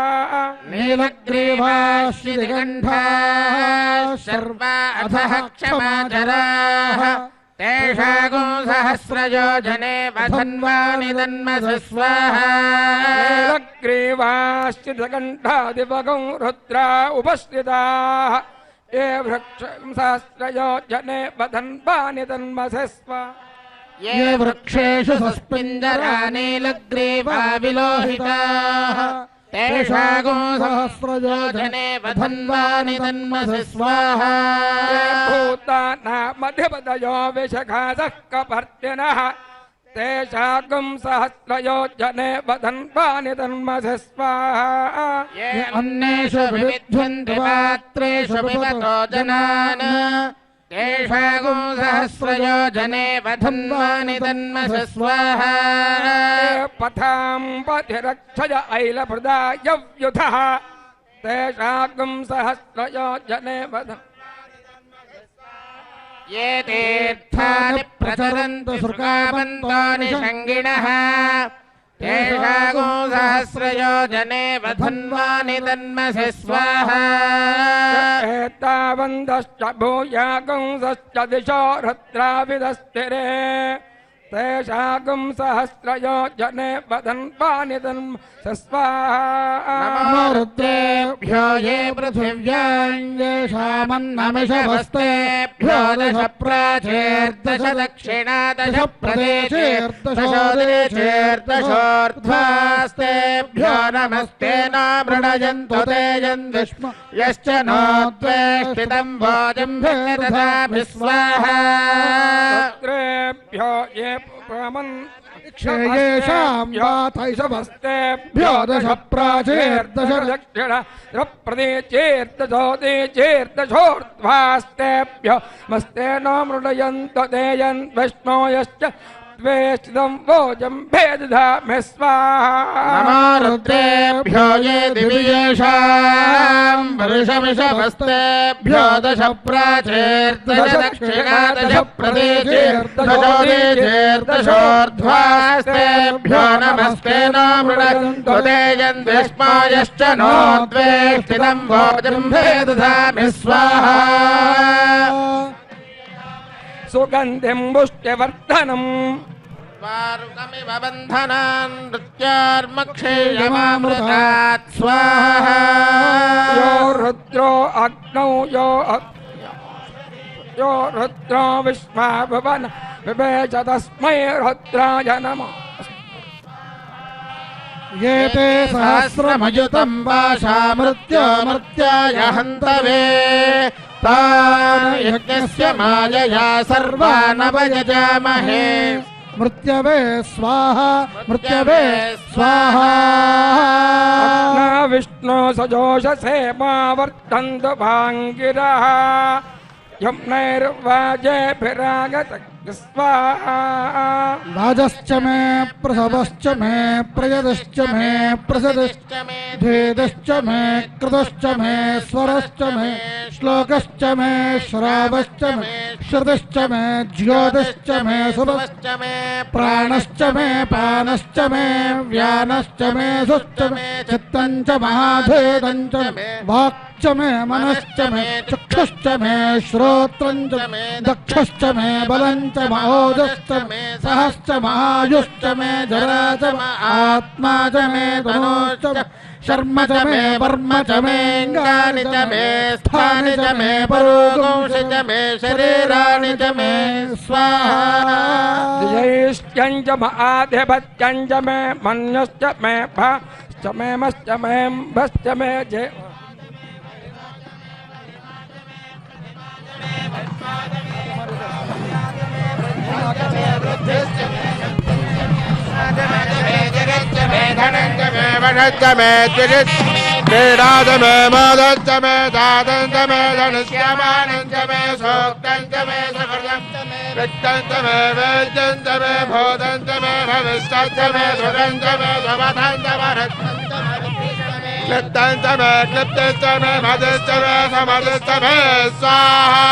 नीलग्रीवाश्रिगण्ठाः सर्वा अधः क्षमाचराः तेषागो सहस्रयोजने वधन्वानि तन्मसि स्वाहा नीलग्रीवाश्चितकण्ठादिवगं रुद्रा उपस्थिताः ये वृक्षं सहस्रयोजने वधन्वानि तन्मसि स्वाहा ये वृक्षेषु सस्मिञ्जरा नीलग्रीवा विलोहिताः तेषागो सहस्रयोजने वधन्वानि तन्मसि स्वाहा भूतानामधिपतयो विशखासः कपर्तिनः तेषागं सहस्रयोजने वधन्वानि तन्मसि स्वाहा ये अन्येषु विविध्यन्ति पात्रेषु पिबतो जनान् तेषागो सहस्रयोजने वधन्वानि तन्मसि स्वाहा पथां पथिरक्षय ऐलप्रदायव्युधः तेषागं सहस्रयोजने वधन् ये तीर्थानि प्रचरन्तु सुकावन्तानि शङ्गिणः तेषागो सहस्रयोजने वधन्वानि तन्मसि स्वाहा एतावन्तश्च भूयागंसश्च दिशो रुद्राविदस्तिरे तेषागं सहस्रयोजने वधन्वानि तन्मसि स्वाहा नमो रुद्रेभ्यो ये पृथिव्याञ्जेषामन्नमिषवस्तेभ्यो दश प्राचेर्दश दक्षिणा दश प्रदेशेर्दशोदेशेर्दशोर्ध्वास्तेभ्यो नमस्ते न मृणयन्तु ते यन्विष्म यश्च नो द्वेष्टितं भोजं भेदधामि स्वाहा रुद्रेभ्यो ये प्रमन् क्षेयेषां वाथैषवस्तेभ्यो दश प्राचेर्दश दक्षिण प्रदेशेर्दशोदेशेर्दशोर्ध्वास्तेभ्यो मस्ते न मृडयन्तो देयन् विष्णो यश्च द्वेष्टितं भोजं भेदधामि स्वाहा नमो रुद्रेभ्यो ये दिव्येषां वर्षमिषवस्तेभ्यो दश प्राचेर्दश दक्षिणा दश प्रदेशेर्दशोदेशेर्दशोर्ध्वास्तेभ्यो नमस्ते न मृणयन्तु ते यन्विष्णो यश्च नो द्वेष्टितं भोजं भेदधामि स्वाहा सुगन्धिं पुष्टिवर्धनम् वारुकमिव बन्धनान् नृत्यार्मक्षेयमामृतात् स्वाहा यो रुद्रो अग्नौ यो रुद्रो विश्वा भुवन विवेच तस्मै रुद्राय नमः ये ते सहस्रमयुतं वाशामृत्याय हन्तवे तान् यज्ञस्य मायया सर्वानवयजामहे मृत्यवे स्वाहा मृत्यवे स्वाहा विष्णु सजोषसे मा वर्तन्तु भाङ्गिरः यम्नैर्वाजेभिरागत स्वाहा राजश्च मे प्रसवश्च मे प्रयदश्च मे प्रसदश्च मे भेदश्च मे कृतश्च मे स्वरश्च मे श्लोकश्च मे श्रावश्च मे श्रुतश्च मे ज्योतिश्च मे सुभश्च मे प्राणश्च मे पानश्च मे व्यानश्च मे सुश्च मे चित्तञ्च महाभेदञ्च मे वाक्च मे मनश्च मे चक्षुश्च मे श्रोत्रञ्च मे दक्षश्च मे बलञ्च महोजश्च मे सहश्च महायुश्च मे जरा च आत्मा च मे तनोश्च शर्म च मे वर्म च मेऽङ्गानि च मे स्थानि च मे परोगंसि च मे शरीराणि च मे स्वाहा जयैश्चञ्च महाधिपत्यञ्च मे मन्यश्च मे भाश्च मे मश्च मे भश्च मे जय वषच्च मे क्रीडाच मे मोदच्च मे दादञ्च मे धनुष्यमानञ्च मे सोक्तञ्च मे सुकृतञ्च मे वित्तञ्च मे वेद्यञ्च मे भूतञ्च मे भविष्यञ्च मे सुरञ्च मे सुमथञ्च भरतञ्च मे क्लिप्तञ्च मे क्लिप्तश्च मे मदश्च मे समदश्च मे स्वाहा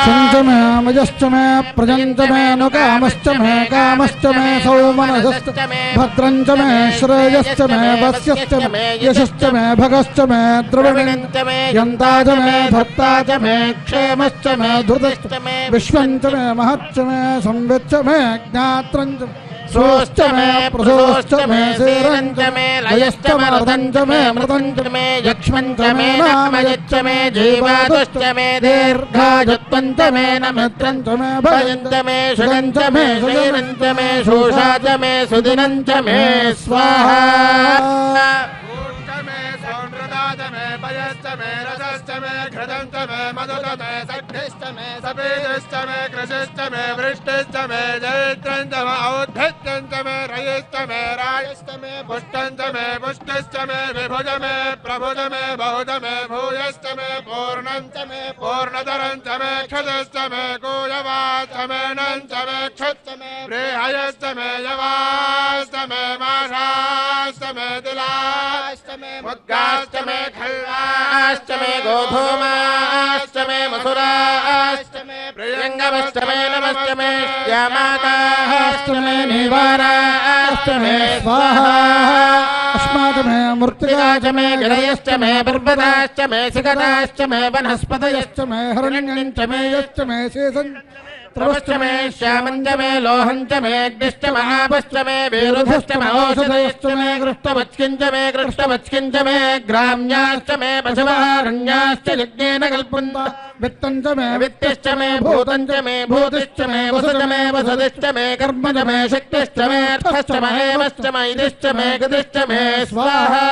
शञ्च मे मजश्च मे प्रजञ्च मे नुकामश्च मे कामश्च मे सौमनसश्च भद्रञ्च मे श्रेयश्च मे वस्यश्च मे यशश्च मे भगश्च मे द्रविणञ्च मे यन्ता च मे धर्ता च मे क्षेमश्च मे धृतश्च मे विश्वञ्च मे महच्च मे संविच्च मे ज्ञात्रञ्च सोश्च मे प्रसोश्च मे सेरञ्च मे लयश्च मर्दञ्च मे मृदञ्च मे यक्ष्मञ्च मे नामयच्च मे जीवातुश्च मे दीर्घायुत्वञ्च मे नमित्रञ्च मे भयञ्च मे षडञ्च मे शैरञ्च मे शोषा च मे सुदिनञ्च मे स्वाहा मे पयश्च मे रसश्च मे घृतञ्च मे मधुश्च मे सघ्निश्च मे सपेदश्च मे कृशिश्च मे वृष्टिश्च मे जयत्रञ्च मे औद्धत्यञ्च मे रयश्च मे रायश्च मे पुष्टञ्च मे पुष्टिश्च मे विभुज मे प्रभुज मे बहुज मे भूयश्च मे पूर्णञ्च मे पूर्णधरञ्च मे क्षतश्च मे कूयवाश्च मे नञ्च मे क्षुच्च मे बृहयश्च मे यवाश्च मे माषाश्च मे तिलाश्च मे मुद्गाश्च मे खल्वाश्च मे गोधूमाश्च मे मथुराश्च मे प्रियङ्गमश्च मे नमश्च मे श्यामाकाश्च मे निवाराश्च मे स्वाहा अस्मात् मे मृत्तिकाश्च मे गिरयश्च मे पर्वताश्च मे शिखराश्च मे वनस्पतयश्च मे हरिण्यञ्च मे यश्च मे शेषञ्च त्रवश्च मे श्यामञ्च मे लोहञ्च मे अग्निश्च महापश्च मे विरुधश्च मे औषधयश्च मे कृष्णवत्किञ्च मे कृष्णवत्किञ्च मे ग्राम्याश्च मे पशवारण्याश्च यज्ञेन कल्पन्त वित्तञ्च मे वित्तिश्च मे भूतञ्च मे भूतिश्च मे वसुच मे वसतिश्च मे कर्मच मे शक्तिश्च मे अर्थश्च मे हेमश्च मे इदिश्च मे गतिश्च मे स्वाहा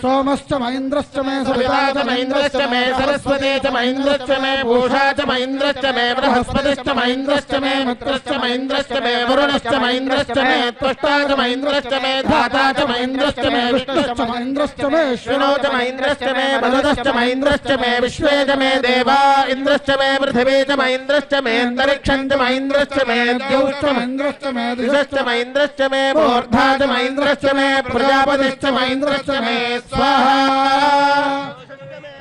सोमश्च महेन्द्रश्च मे सविता च महेन्द्रश्च मे सरस्वती च महेन्द्रश्च मे पूषा च महेन्द्रश्च मे बृहस्पतिश्च महेन्द्रश्च मे मित्रश्च महेन्द्रश्च मे वरुणश्च महेन्द्रश्च मे त्वष्टा च महेन्द्रश्च मे धाता च महेन्द्रश्च मे विष्णुश्च महेन्द्रश्च मे श्विनो च महेन्द्रश्च मे बलदश्च महेन्द्रश्च मे विश्वे च मे देवा इन्द्रश्च मे पृथिवी च महेन्द्रश्च मे अन्तरिक्षं च महेन्द्रश्च मे द्यौश्च महेन्द्रश्च मे दिशश्च महेन्द्रश्च मे मूर्धा च महेन्द्रश्च मे प्रजापतिश्च महेन्द्रश्च मे स्वाहा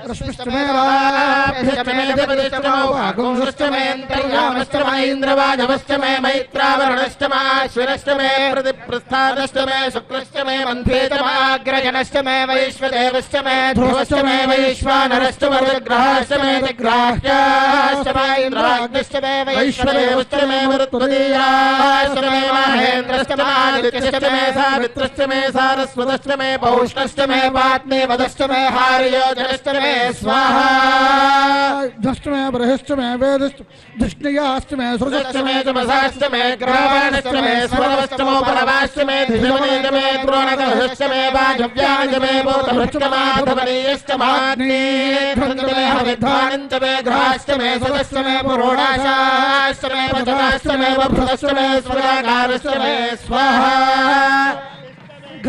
रश्मिश्च मे राभ्यश्च मे देवश्च मे वागुंश्च मे अन्तर्यामश्च मे इन्द्रवाजवश्च मे मैत्रावरणश्च मे अश्विनश्च मे प्रतिप्रस्थानश्च मे शुक्रश्च मे मन्थे च मे अग्रजनश्च मे वैश्वदेवश्च मे ध्रुवश्च मे वैश्वानरश्च मे ग्रहाश्च मे ग्राह्याश्च मे इन्द्राग्निश्च मे वैश्वदेवश्च मे मरुत्वदीयाश्च मे महेन्द्रश्च मे आदित्यश्च मे सावित्रश्च मे सारस्वतश्च मे पौष्णश्च मे पात्नीवदश्च मे हार्योजनश्च मे स्वाहा धश्च मे बृहश्च मे वेदश्च धृष्णयाश्च मे सृजश्च मे तमसाश्च मे ग्रावाणश्च मे स्वरवश्च मे परवाश्च मे धिषमनेच मे द्रोणकलशश्च मे वाजव्याश्च मे भूतभृष्ट माधवनीयश्च माग्नेध्वञ्च मे हविद्वाणञ्च मे ग्रहाश्च मे सदश्च मे पुरोडाशाश्च मे पचकाश्च मे वभृतश्च मे स्वराकारश्च मे स्वाहा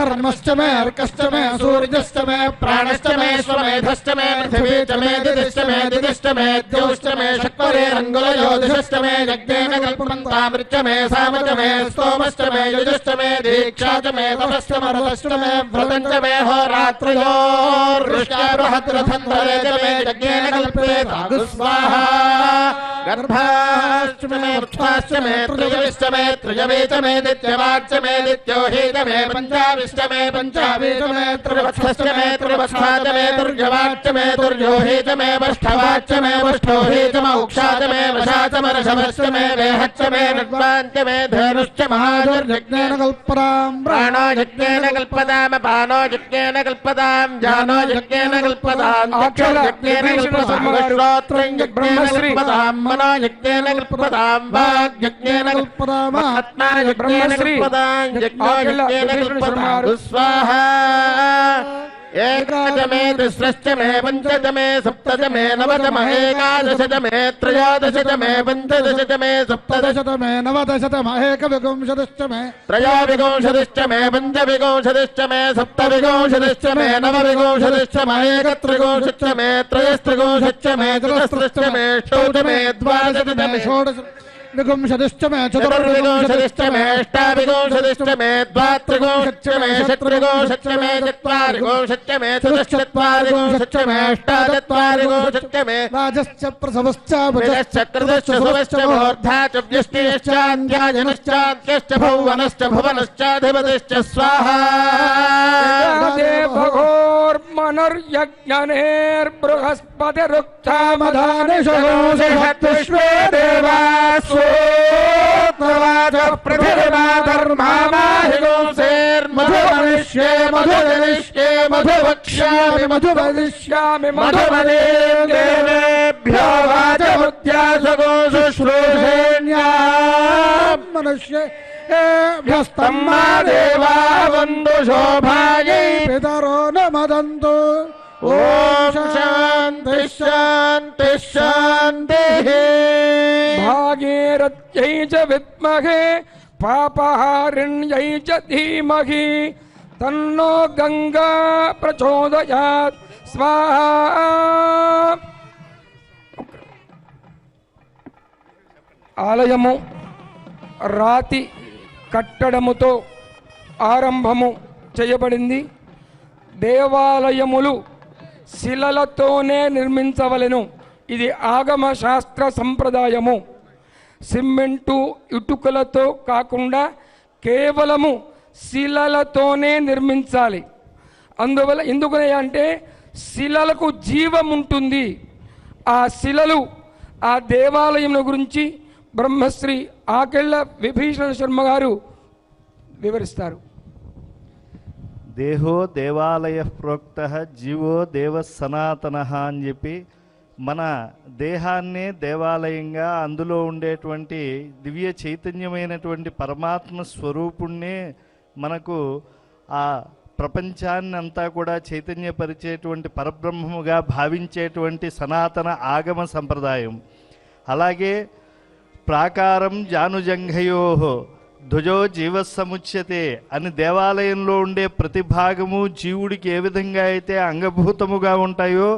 घर्मश्च मे अर्कश्च मे सूर्यश्च मे प्राणश्च मे स्वमेधश्च मे पृथिवी च मे दिदिश्च मे दिदिश्च मे द्यौश्च मे शक्वरे रङ्गुलयोधिश्च मे यज्ञेन कल्पन्तामृच्च मे साम च मे स्तोमश्च मे युजुश्च मे दीक्षा च मे तपश्च मरुतश्च मे व्रतञ्च मे होरात्रयोर्वृष्ट्या बृहद्रथन्धरे च मे यज्ञेन कल्पेतागु स्वाहा गर्भाश्च मे वृक्षाश्च मे त्रिजविश्च मे त्रिजवे च मे दित्यवाच्च मे दित्योहि च मे पंचाविश्च मे पंचावीच मे त्रिवत्सश्च मे त्रिवत्सा च मे दुर्जवाच्च मे दुर्योहि च मे वष्ठवाच्च मे वष्ठोहि च मौक्षा च मे वशा च मे रषभश्च मे वेहच्च मे नड्वाञ्च मे धेनुश्च महाजुर्यज्ञेन कल्पतां प्राणो यज्ञेन कल्पतां पानो यज्ञेन कल्पतां जानो यज्ञेन कल्पतां चक्षुर्यज्ञेन कल्पतां श्रोत्रं यज्ञेन कल्पतां मनो यज्ञेन कल्पतां वाग् यज्ञेन कल्पतां आत्मा यज्ञेन कल्पतां यज्ञो यज्ञेन कल्पतां स्वाहा एकादश मे तिस्रश्च मे पञ्चदश मे सप्तदश मे नवदश मे एकादश मे त्रयोदश मे पञ्चदश मे सप्तदश मे नवदश मे एकविंशतिश्च मे त्रयोविंशतिश्च मे पञ्चविंशतिश्च मे सप्तविंशतिश्च मे नवविंशतिश्च मे एकत्रिंशतिश्च मे त्रयस्त्रिंशतिश्च मे चतुस्रश्च मे षोडश मे द्वादश मे षोडश विंशतिश्च मे चतुर्विंशतिश्च मे अष्टाविंशतिश्च मे द्वात्रिंशतिश्च मे षट्त्रिंशतिश्च मे चत्वारिंशतिश्च मे चतुश्चत्वारिंशतिश्च मे अष्टाचत्वारिंशतिश्च मे राजश्च प्रसवश्च भुजश्च कृतश्च सुवश्च मूर्धा च व्यष्टिश्च अन्त्याजनश्चान्त्यश्च भुवनश्च भुवनश्चाधिपतिश्च स्वाहा देवघोर्मन మధానిషోషత్విష్వే మధుమనిష్యే మధుజనిష్యే మధువక్ష్యామి మధువదిష్యామి మధుమదేభ్యో వాచముత్యాసగో శుశ్రూషేణ్యాం మనుష్యేభ్యస్తం మా దేవా వందు శోభాయై పితరో నమదంతు. ఓం శాంతి శాంతి శాంతి. భాగీరథ్యై చ విద్మహే పాపహారిణ్యై చ ధీమహి తన్నో గంగా ప్రచోదయాత్ స్వాహా. ఆలయము రాతి కట్టడముతో ఆరంభము చేయబడింది. దేవాలయములు శిలలతోనే నిర్మించవలెను. ఇది ఆగమ శాస్త్ర సంప్రదాయము. సిమెంటు ఇటుకలతో కాకుండా కేవలము శిలలతోనే నిర్మించాలి. అందువల్ల ఎందుకనే అంటే శిలలకు జీవం ఉంటుంది. ఆ శిలలు ఆ దేవాలయం గురించి బ్రహ్మశ్రీ ఆకెళ్ళ విభీషణ శర్మ గారు వివరిస్తారు. దేహో దేవాలయ ప్రోక్త జీవో దేవ సనాతన అని చెప్పి మన దేహాన్నే దేవాలయంగా అందులో ఉండేటువంటి దివ్య చైతన్యమైనటువంటి పరమాత్మ స్వరూపుణ్ణే మనకు ఆ ప్రపంచాన్ని అంతా కూడా చైతన్యపరిచేటువంటి పరబ్రహ్మముగా భావించేటువంటి సనాతన ఆగమ సంప్రదాయం. అలాగే ప్రాకారం జానుజంఘయో ధ్వజో జీవసముచ్యతే అని దేవాలయంలో ఉండే ప్రతి భాగము జీవుడికి ఏ విధంగా అయితే అంగభూతముగా ఉంటాయో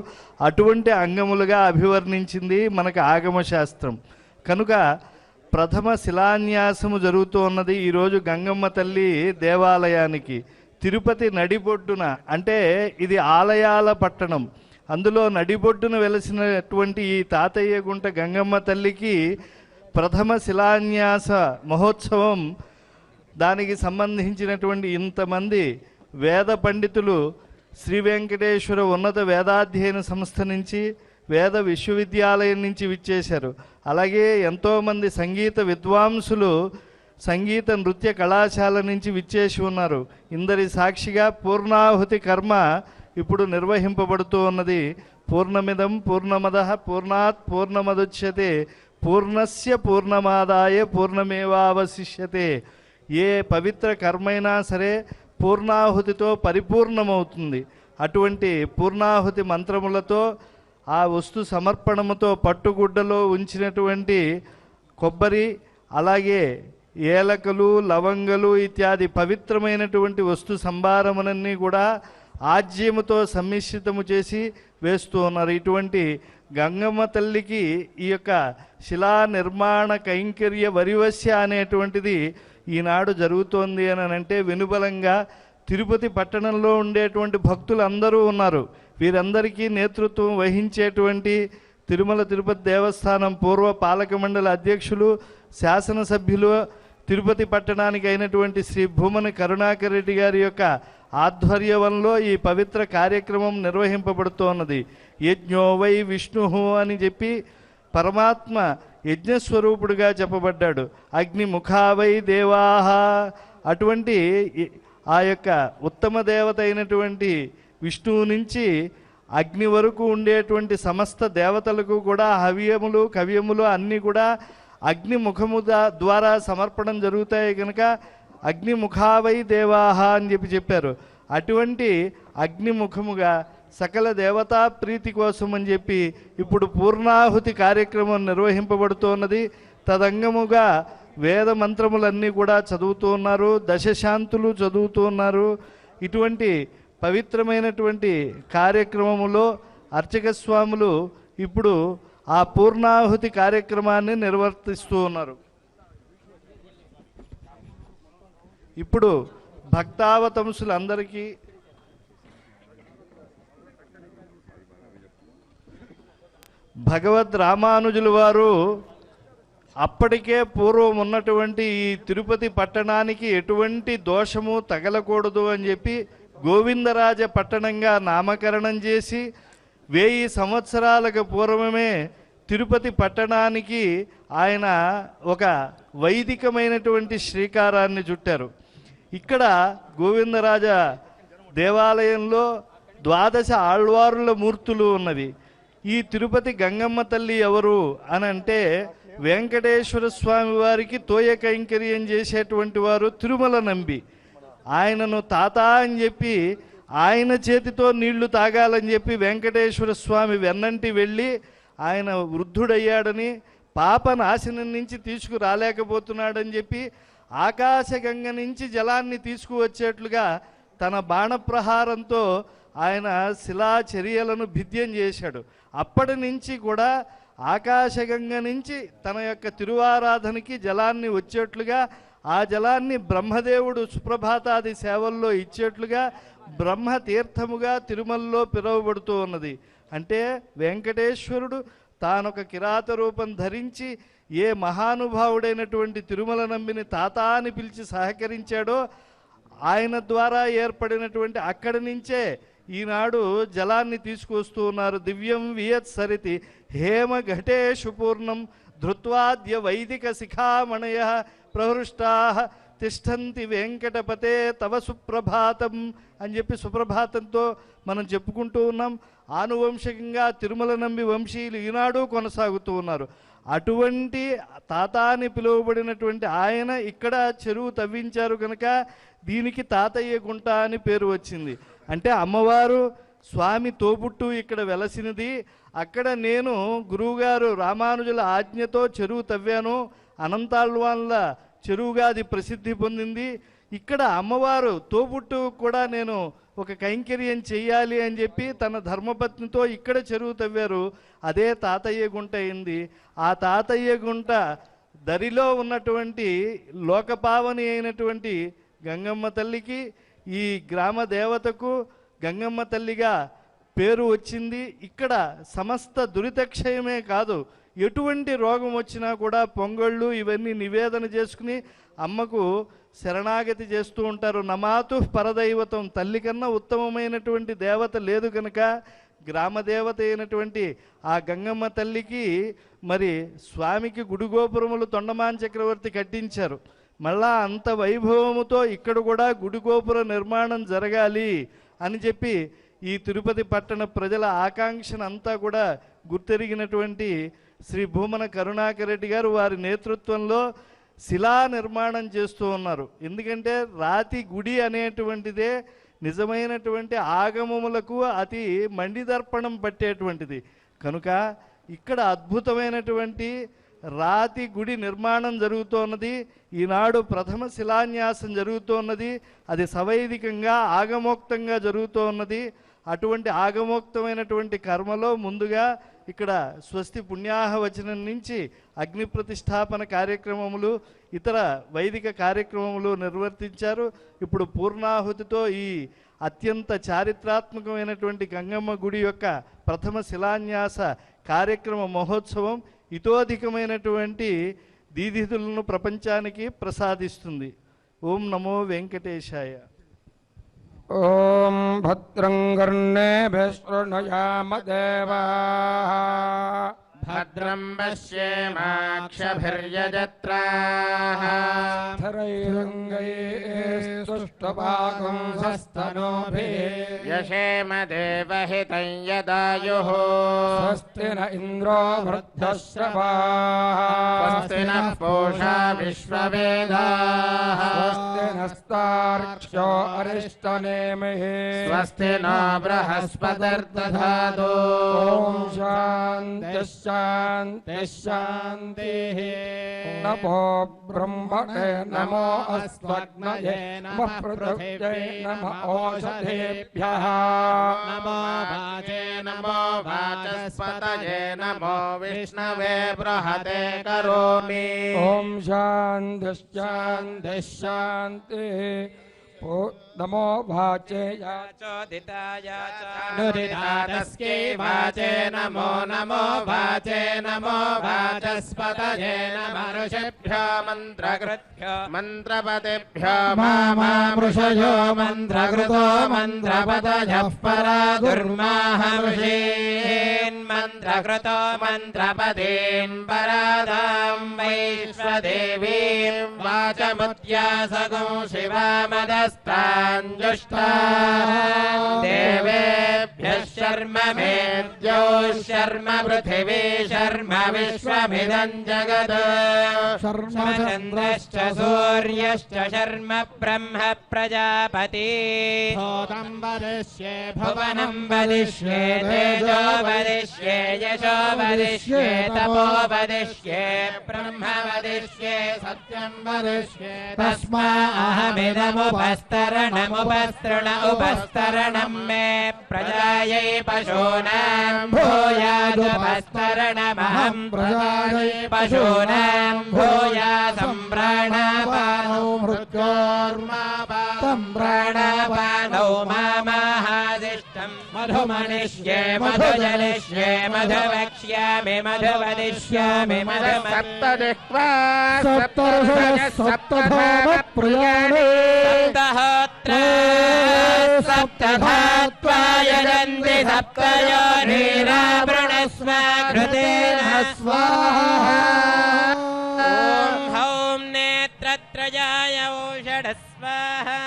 అటువంటి అంగములుగా అభివర్ణించింది మనకు ఆగమ శాస్త్రం. కనుక ప్రథమ శిలాన్యాసము జరుగుతూ ఉన్నది ఈరోజు గంగమ్మ తల్లి దేవాలయానికి. తిరుపతి నడిబొడ్డున, అంటే ఇది ఆలయాల పట్టణం, అందులో నడిబొడ్డున వెలసినటువంటి ఈ తాతయ్య గుంట గంగమ్మ తల్లికి ప్రథమ శిలాన్యాస మహోత్సవం. దానికి సంబంధించినటువంటి ఇంతమంది వేద పండితులు శ్రీ వెంకటేశ్వర ఉన్నత వేదాధ్యయన సంస్థ నుంచి, వేద విశ్వవిద్యాలయం నుంచి విచ్చేశారు. అలాగే ఎంతోమంది సంగీత విద్వాంసులు సంగీత నృత్య కళాశాల నుంచి విచ్చేసి ఉన్నారు. ఇందరి సాక్షిగా పూర్ణాహుతి కర్మ ఇప్పుడు నిర్వహింపబడుతూ ఉన్నది. పూర్ణమిదం పూర్ణమదః పూర్ణాత్ పూర్ణమదుచ్యతే పూర్ణస్య పూర్ణమాదాయ పూర్ణమేవావశిష్యతే. ఏ పవిత్ర కర్మైనా సరే పూర్ణాహుతితో పరిపూర్ణమవుతుంది. అటువంటి పూర్ణాహుతి మంత్రములతో ఆ వస్తు సమర్పణముతో పట్టుగుడ్డలో ఉంచినటువంటి కొబ్బరి, అలాగే ఏలకలు, లవంగలు ఇత్యాది పవిత్రమైనటువంటి వస్తు సంభారములన్నీ కూడా ఆజ్యముతో సమ్మిశ్రితము చేసి వేస్తూ ఉన్నారు. ఇటువంటి గంగమ్మ తల్లికి ఈ యొక్క శిలా నిర్మాణ కైంకర్య వరివస్య అనేటువంటిది ఈనాడు జరుగుతోంది అని అంటే వెనుబలంగా తిరుపతి పట్టణంలో ఉండేటువంటి భక్తులు అందరూ ఉన్నారు. వీరందరికీ నేతృత్వం వహించేటువంటి తిరుమల తిరుపతి దేవస్థానం పూర్వ పాలక మండలి అధ్యక్షులు, శాసనసభ్యులు, తిరుపతి పట్టణానికి అయినటువంటి శ్రీ భూమన కరుణాకర్ రెడ్డి గారి యొక్క ఆధ్వర్యంలో ఈ పవిత్ర కార్యక్రమం నిర్వహింపబడుతోన్నది. యజ్ఞో వై విష్ణు అని చెప్పి పరమాత్మ యజ్ఞస్వరూపుడుగా చెప్పబడ్డాడు. అగ్నిముఖావై దేవాహ, అటువంటి ఆ యొక్క ఉత్తమ దేవత అయినటువంటి విష్ణువు నుంచి అగ్ని వరకు ఉండేటువంటి సమస్త దేవతలకు కూడా హవ్యములు కవ్యములు అన్నీ కూడా అగ్నిముఖము ద్వారా సమర్పణం జరుగుతాయి కనుక అగ్నిముఖావై దేవాహ అని చెప్పారు. అటువంటి అగ్నిముఖముగా సకల దేవతా ప్రీతి కోసం అని చెప్పి ఇప్పుడు పూర్ణాహుతి కార్యక్రమం నిర్వహింపబడుతున్నది. తదంగముగా వేద మంత్రములన్నీ కూడా చదువుతూ ఉన్నారు, దశశాంతులు చదువుతూ ఉన్నారు. ఇటువంటి పవిత్రమైనటువంటి కార్యక్రమములో అర్చక స్వాములు ఇప్పుడు ఆ పూర్ణాహుతి కార్యక్రమాన్ని నిర్వర్తిస్తూ ఉన్నారు. ఇప్పుడు భక్తావతంసులందరికీ భగవద్ రామానుజుల వారు అప్పటికే పూర్వం ఉన్నటువంటి ఈ తిరుపతి పట్టణానికి ఎటువంటి దోషము తగలకూడదు అని చెప్పి గోవిందరాజ పట్టణంగా నామకరణం చేసి 1000 సంవత్సరాలకు పూర్వమే తిరుపతి పట్టణానికి ఆయన ఒక వైదికమైనటువంటి శ్రీకారాన్ని చుట్టారు. ఇక్కడ గోవిందరాజ దేవాలయంలో 12 ఆళ్వారుల మూర్తులు ఉన్నవి. ఈ తిరుపతి గంగమ్మ తల్లి ఎవరు అని అంటే వెంకటేశ్వర స్వామి వారికి తోయ కైంకర్యం చేసేటువంటి వారు తిరుమల నంబి. ఆయనను తాత అని చెప్పి ఆయన చేతితో నీళ్లు తాగాలని చెప్పి వెంకటేశ్వర స్వామి వెన్నంటి వెళ్ళి ఆయన వృద్ధుడయ్యాడని పాప నాశనం నుంచి తీసుకురాలేకపోతున్నాడని చెప్పి ఆకాశగంగ నుంచి జలాన్ని తీసుకువచ్చేట్లుగా తన బాణప్రహారంతో ఆయన శిలాచర్యలను భిద్యం చేశాడు. అప్పటి నుంచి కూడా ఆకాశగంగ నుంచి తన యొక్క తిరువారాధనకి జలాన్ని వచ్చేట్లుగా ఆ జలాన్ని బ్రహ్మదేవుడు సుప్రభాతాది సేవల్లో ఇచ్చేట్లుగా బ్రహ్మతీర్థముగా తిరుమలలో పిలువబడుతూ ఉన్నది. అంటే వెంకటేశ్వరుడు తానొక కిరాత రూపం ధరించి ఏ మహానుభావుడైనటువంటి తిరుమల నంబిని తాత అని పిలిచి సహకరించాడో ఆయన ద్వారా ఏర్పడినటువంటి అక్కడి నుంచే ఈనాడు జలాన్ని తీసుకొస్తూ ఉన్నారు. దివ్యం వియత్ సరితి హేమ ఘటేషు పూర్ణం ధృత్వాద్య వైదిక శిఖామణయ ప్రహృష్టా తిష్టంతి వెంకటపతే తవ సుప్రభాతం అని చెప్పి సుప్రభాతంతో మనం చెప్పుకుంటూ ఉన్నాం. ఆనువంశికంగా తిరుమల నంబి వంశీయులు ఈనాడు కొనసాగుతూ ఉన్నారు. అటువంటి తాత అని పిలువబడినటువంటి ఆయన ఇక్కడ చెరువు తవ్వించారు కనుక దీనికి తాతయ్య గుంట అని పేరు వచ్చింది. అంటే అమ్మవారు స్వామి తోబుట్టు ఇక్కడ వెలసినది. అక్కడ నేను గురువుగారు రామానుజుల ఆజ్ఞతో చెరువు తవ్వాను. అనంతాళ్వాన్ల చెరువుగా అది ప్రసిద్ధి పొందింది. ఇక్కడ అమ్మవారు తోబుట్టు కూడా నేను ఒక కైంకర్యం చెయ్యాలి అని చెప్పి తన ధర్మపత్నితో ఇక్కడ చెరువు తవ్వారు. అదే తాతయ్య గుంట అయింది. ఆ తాతయ్య గుంట దరిలో ఉన్నటువంటి లోకపావని అయినటువంటి గంగమ్మ తల్లికి ఈ గ్రామ దేవతకు గంగమ్మ తల్లిగా పేరు వచ్చింది. ఇక్కడ సమస్త దురితక్షయమే కాదు, ఎటువంటి రోగం వచ్చినా కూడా పొంగళ్ళు ఇవన్నీ నివేదన చేసుకుని అమ్మకు శరణాగతి చేస్తూ ఉంటారు. నమాతు పరదైవతం, తల్లి కన్నా ఉత్తమమైనటువంటి దేవత లేదు కనుక గ్రామదేవత అయినటువంటి ఆ గంగమ్మ తల్లికి మరి స్వామికి గుడిగోపురములు తొండమాన్ చక్రవర్తి కట్టించారు. మళ్ళా అంత వైభవముతో ఇక్కడ కూడా గుడిగోపుర నిర్మాణం జరగాలి అని చెప్పి ఈ తిరుపతి పట్టణ ప్రజల ఆకాంక్షను అంతా కూడా గుర్తెరిగినటువంటి శ్రీ భూమన కరుణాకర్ రెడ్డి గారు వారి నేతృత్వంలో శిలా నిర్మాణం చేస్తూ ఉన్నారు. ఎందుకంటే రాతి గుడి అనేటువంటిదే నిజమైనటువంటి ఆగమములకు అతి మండిదర్పణం పట్టేటువంటిది కనుక ఇక్కడ అద్భుతమైనటువంటి రాతి గుడి నిర్మాణం జరుగుతోన్నది. ఈనాడు ప్రథమ శిలాన్యాసం జరుగుతోన్నది. అది సవైదికంగా ఆగమోక్తంగా జరుగుతూ ఉన్నది. అటువంటి ఆగమోక్తమైనటువంటి కర్మలో ముందుగా ఇక్కడ స్వస్తి పుణ్యాహవచనం నుంచి అగ్ని ప్రతిష్టాపన కార్యక్రమములు ఇతర వైదిక కార్యక్రమములు నిర్వర్తించారు. ఇప్పుడు పూర్ణాహుతితో ఈ అత్యంత చారిత్రాత్మకమైనటువంటి గంగమ్మ గుడి యొక్క ప్రథమ శిలాన్యాస కార్యక్రమ మహోత్సవం ఇతోధికమైనటువంటి దీధితులను ప్రపంచానికి ప్రసాదిస్తుంది. ఓం నమో వెంకటేశాయ. ఓం భద్రం కర్ణేభిः శృణుయామ దేవాः భద్రం పశ్యేమాక్షభిర్యజత్రాః స్థరైరంగైస్తుష్టపాకంసస్తనోభిः యశేమ దేవహితం యదాయుః స్వస్తి న ఇంద్రో వృద్ధశ్రవాः స్వస్తి నః పూషా విశ్వవేదాః స్వస్తి నస్తార్క్ష్యో అరిష్టనేమిః స్వస్తి నో బృహస్పతిర్దధాతు. ఓం శాంతి శాంతి శాంతి. నమో బ్రహ్మణే నమో అస్మగ్నయే నమః పృథివ్యై నమః ఓషధేభ్యః నమో వాచే నమో వాచస్పతయే నమో విష్ణవే బృహతే కరోమి. ఓం శాంతి శాంతి శాంతి. नमो वाचे चोदिताय नुदितातस्यै वाचे नमो नमो वाचे नमो वाचस्पतये नमः ऋषिभ्यो मन्त्रकृभ्यो मन्त्रपतिभ्यो मामृषयो मन्त्रकृतो मन्त्रपतयः परा दुर्माहर्षीन् मन्त्रकृतो मन्त्रपदीन् परादां वैश्वदेवीं वाचमुत्यासगो शिवामदस्ताञ्जुष्टा देवेभ्यः शर्म मेद्यो शर्म पृथिवी शर्म विश्वमिदं जगत् शर्म चन्द्रश्च सूर्यश्च शर्म ब्रह्म प्रजापति भूतं वदिष्ये भुवनं वदिष्ये तेजो वदिष्ये यशो वदिष्ये तपो वदिष्ये ब्रह्म वदिष्ये सत्यं वदिष्ये तस्माहमिदमुपस्तरणमुपस्तृण उपस्तरणं मे प्रजायै पशूनां भूयादुपस्तरणमहं प्रजायै पशूनां भूयासं प्राणापानौ मृत्योर्मापानं प्राणापानौ मामाहादिष्टं मधुमनिष्ये मधुजनिष्ये मधुवक्ष्यामि मधुवदिष्यामि सप्तदिक्वा सप्तर्षयः सप्तधाम प्रयाणे सप्तहोत्र सप्तधात्वा यजन्ति सप्तयोनिरावृणस्व कृतेन स्वाहा ॐ हौं नेत्रत्रयाय औषधस्वाहा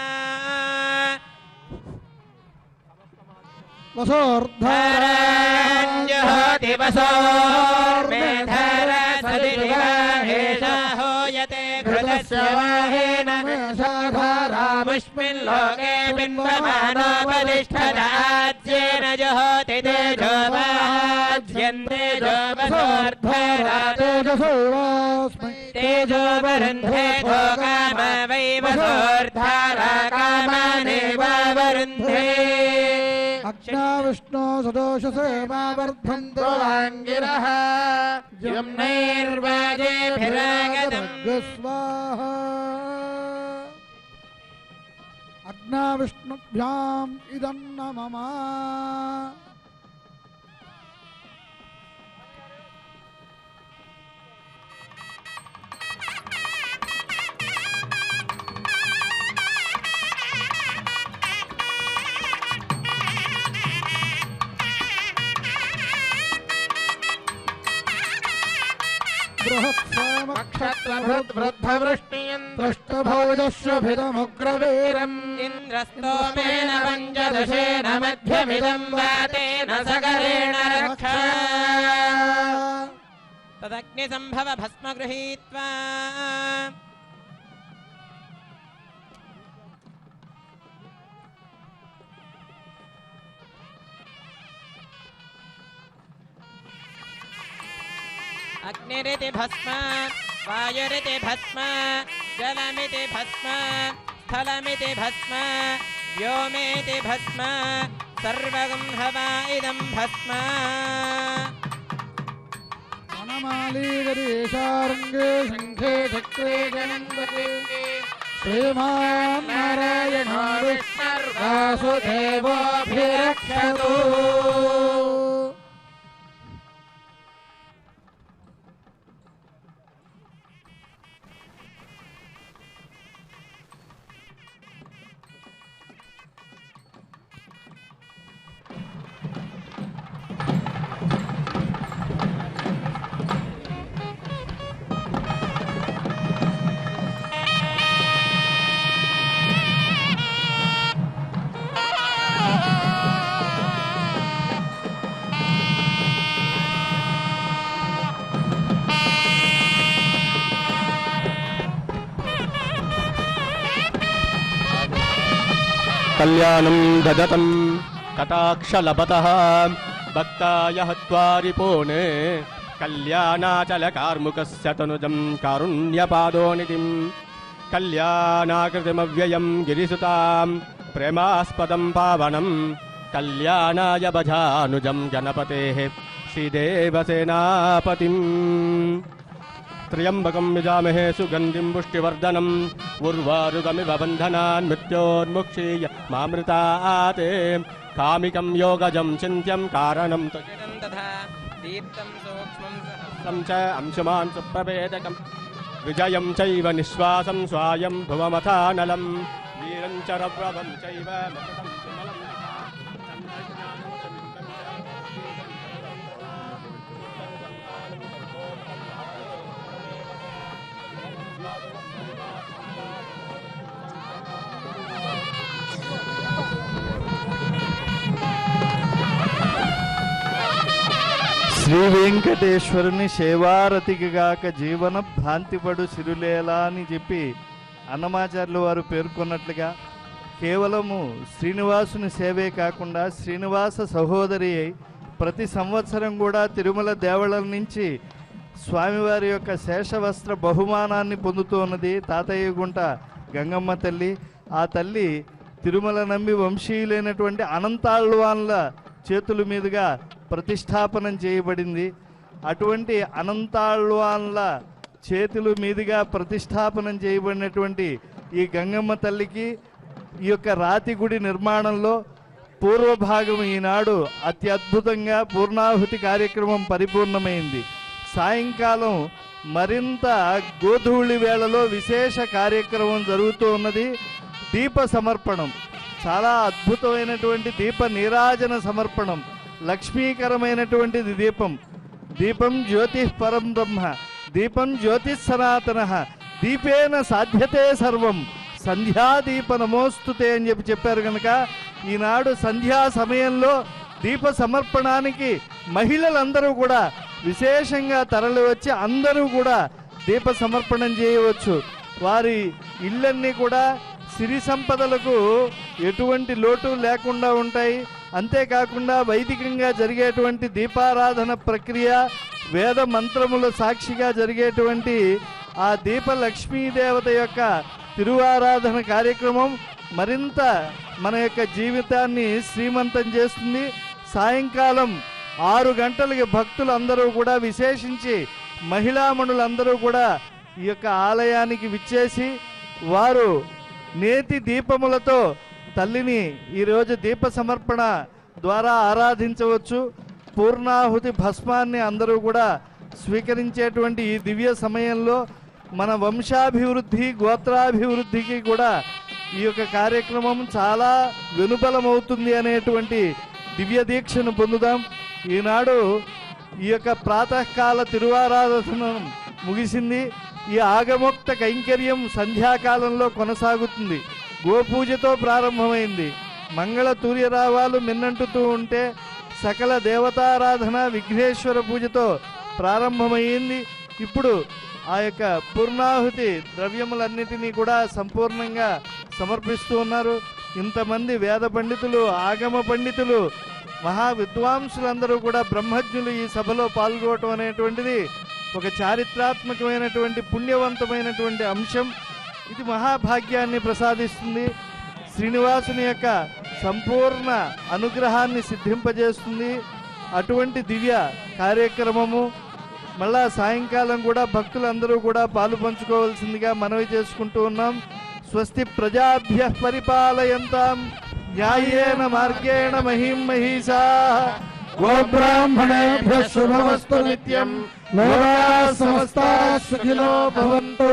वसोर्धाराञ्जहोति वसोर्मेधरा सदिवाहेशा होयते घृतस्य वाहेन मुष्मिन् लोके बिम्बमानोपतिष्ठदाज्येन जुहोति तेजो वाज्यन्ते जोवसोर्धरा तेजो वरुन्धे तो काम वै वसोर्धारा कामानेव वरुन्धे अग्ना विष्णु सदोषसेवावर्धन्तो गिरः यम्नैर्वाजेभिरागतम् स्वाहा अग्ना विष्णुभ्याम् इदं न मम बृहत्सामक्षत्रवृद्धवृष्टियन्त्रष्टभौजस्वभिरमुग्रवीरम् इन्द्रस्तोमेन पञ्चदशेन मध्यमिदं वातेन सकरेण रक्षा तदग्निसम्भव भस्म गृहीत्वा अग्निरिति भस्म वायुरिति भस्म जलमिति भस्म स्थलमिति भस्म व्योमेति भस्म सर्वगं हवा इदं भस्म वनमालीगरीशारङ्गे शङ्खे चक्रे गणपते श्रीमान् नारायणो विष्णुर्वासुदेवोऽभिरक्षतु कल्याणं ददतं कटाक्षलपतः भक्ताय हत्वारिपोणे कल्याणाचलकार्मुकस्य तनुजं कारुण्यपादोनिधिं कल्याणाकृतिमव्ययं गिरिसुतां प्रेमास्पदं पावनं कल्याणाय भजानुजं गणपतेः श्रीदेवसेनापतिम् त्र्यम्बकं यजामहे सुगन्धिं पुष्टिवर्धनम् उर्वारुकमिव बन्धनान् मृत्योर्मुक्षीय मामृतात् कामिकं योगजं चिन्त्यं कारणं जडं तथा दीप्तं सूक्ष्मं तं च अंशुमान् सुप्रभेदकं विजयं चैव निःश्वासं स्वायं भुवमथानलं वीरं च रव्रवं चैव मकुटं सुमलं శ్రీ వెంకటేశ్వరుని సేవారతిగాక జీవన భ్రాంతిపడు సిరులేలా అని చెప్పి అన్నమాచార్యులు వారు పేర్కొన్నట్లుగా కేవలము శ్రీనివాసుని సేవే కాకుండా శ్రీనివాస సహోదరి అయి ప్రతి సంవత్సరం కూడా తిరుమల దేవళం నుంచి స్వామివారి యొక్క శేషవస్త్ర బహుమానాన్ని పొందుతూ ఉన్నది తాతయ్య గుంట గంగమ్మ తల్లి. ఆ తల్లి తిరుమల నంబి వంశీయులైనటువంటి అనంతాళ్వాన్ల చేతుల మీదుగా ప్రతిష్టాపనం చేయబడింది. అటువంటి అనంతాళ్వాన్ల చేతుల మీదుగా ప్రతిష్టాపనం చేయబడినటువంటి ఈ గంగమ్మ తల్లికి ఈ యొక్క రాతి గుడి నిర్మాణంలో పూర్వభాగం ఈనాడు అత్యద్భుతంగా పూర్ణాహుతి కార్యక్రమం పరిపూర్ణమైంది. సాయంకాలం మరింత గోధూళి వేళలో విశేష కార్యక్రమం జరుగుతూ ఉన్నది. దీప సమర్పణం, చాలా అద్భుతమైనటువంటి దీప నీరాజన సమర్పణం, లక్ష్మీకరమైనటువంటిది దీపం. దీపం జ్యోతి పరం బ్రహ్మ, దీపం జ్యోతి సనాతన, దీపేన సాధ్యతే సర్వం, సంధ్యాదీప నమోస్తుతే అని చెప్పారు కనుక ఈనాడు సంధ్యా సమయంలో దీప సమర్పణానికి మహిళలందరూ కూడా విశేషంగా తరలి వచ్చి అందరూ కూడా దీప సమర్పణం చేయవచ్చు. వారి ఇళ్ళన్నీ కూడా సిరి సంపదలకు ఎటువంటి లోటు లేకుండా ఉంటాయి. అంతేకాకుండా వైదికంగా జరిగేటువంటి దీపారాధన ప్రక్రియ, వేద మంత్రముల సాక్షిగా జరిగేటువంటి ఆ దీప లక్ష్మీదేవత యొక్క తిరువారాధన కార్యక్రమం మరింత మన యొక్క జీవితాన్ని శ్రీమంతం చేస్తుంది. సాయంకాలం 6 గంటలకి భక్తులందరూ కూడా విశేషించి మహిళామణులందరూ కూడా ఈ యొక్క ఆలయానికి విచ్చేసి వారు నేతి దీపములతో తల్లిని ఈరోజు దీప సమర్పణ ద్వారా ఆరాధించవచ్చు. పూర్ణాహుతి భస్మాన్ని అందరూ కూడా స్వీకరించేటువంటి ఈ దివ్య సమయంలో మన వంశాభివృద్ధి, గోత్రాభివృద్ధికి కూడా ఈ యొక్క కార్యక్రమం చాలా వెనుబలమవుతుంది అనేటువంటి దివ్య దీక్షను పొందుదాం. ఈనాడు ఈ యొక్క ప్రాతకాల తిరువారాధన ముగిసింది. ఈ ఆగమోక్త కైంకర్యం సంధ్యాకాలంలో కొనసాగుతుంది. గోపూజతో ప్రారంభమైంది. మంగళ తూర్యరావాలు మిన్నంటుతూ ఉంటే సకల దేవతారాధన విఘ్నేశ్వర పూజతో ప్రారంభమైంది. ఇప్పుడు ఆ యొక్క పూర్ణాహుతి ద్రవ్యములన్నిటినీ కూడా సంపూర్ణంగా సమర్పిస్తూ ఉన్నారు. ఇంతమంది వేద పండితులు, ఆగమ పండితులు, మహా విద్వాంసులందరూ కూడా బ్రహ్మజ్ఞులు ఈ సభలో పాల్గొనడం అనేటువంటిది ఒక చారిత్రాత్మకమైనటువంటి పుణ్యవంతమైనటువంటి అంశం. ఇది మహాభాగ్యాన్ని ప్రసాదిస్తుంది. శ్రీనివాసుని యొక్క సంపూర్ణ అనుగ్రహాన్ని సిద్ధింపజేస్తుంది. అటువంటి దివ్య కార్యక్రమము మళ్ళా సాయంకాలం కూడా భక్తులందరూ కూడా పాలు పంచుకోవాల్సిందిగా మనవి చేసుకుంటూ ఉన్నాం. స్వస్తి ప్రజాభ్య పరిపాలయంతాం న్యాయేన మార్గేణ మహిం మహిషాః గోబ్రాహ్మణేభ్యః శుభమస్తు నిత్యం. లోకాః సమస్తాః సుఖినో భవంతు.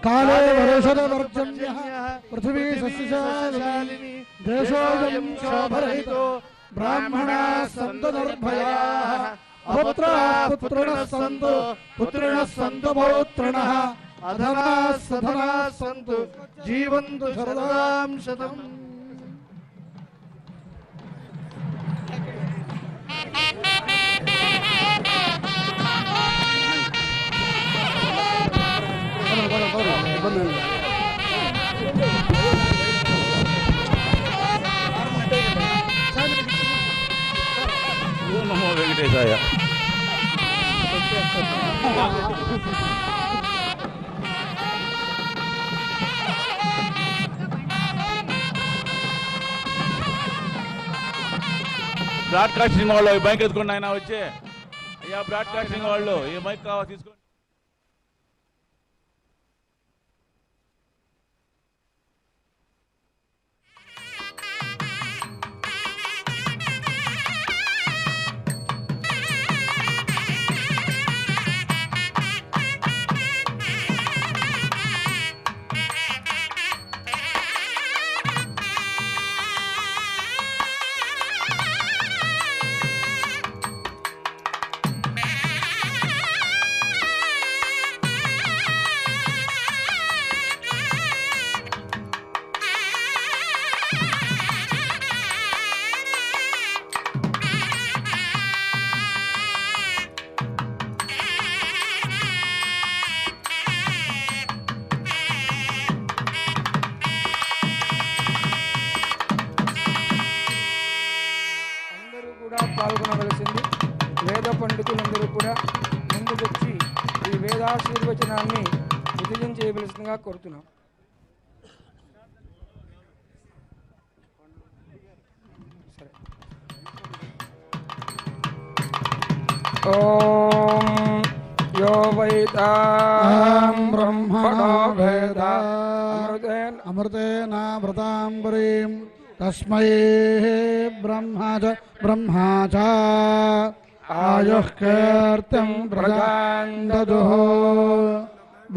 కాలే వర్షదవర్జన్యః పృథివీ సస్యశాలినీ దేశోऽयं శోభరహితో బ్రాహ్మణాः సంతు నిర్భయాः అపుత్రాः పుత్రిణः సంతు పుత్రిణः సంతు పౌత్రిణः అధనాः సధనాः సంతు జీవంతు శరదాం శతం. నమో వెంకటేశాయ. బ్రాడ్కాస్టింగ్ వాళ్ళు ఈ మైక్ ఎత్తుకోండి ఆయన వచ్చి. అయ్యా బ్రాడ్కాస్టింగ్ వాళ్ళు ఈ మైక్ కావాలి తీసుకోండి. పాల్గొనవలసింది. వేద పండితులందరూ కూడా ముందుకొచ్చి ఈ వేదాశీర్వచనాన్ని విజయం చేయవలసిందిగా కోరుతున్నాం. ఓం యో వైతాం బ్రహ్మణో వేద అమృతేనామృతాంబరీం తస్మై బ్రహ్మా చ ఆయుః కీర్తిం ప్రజాం దదుః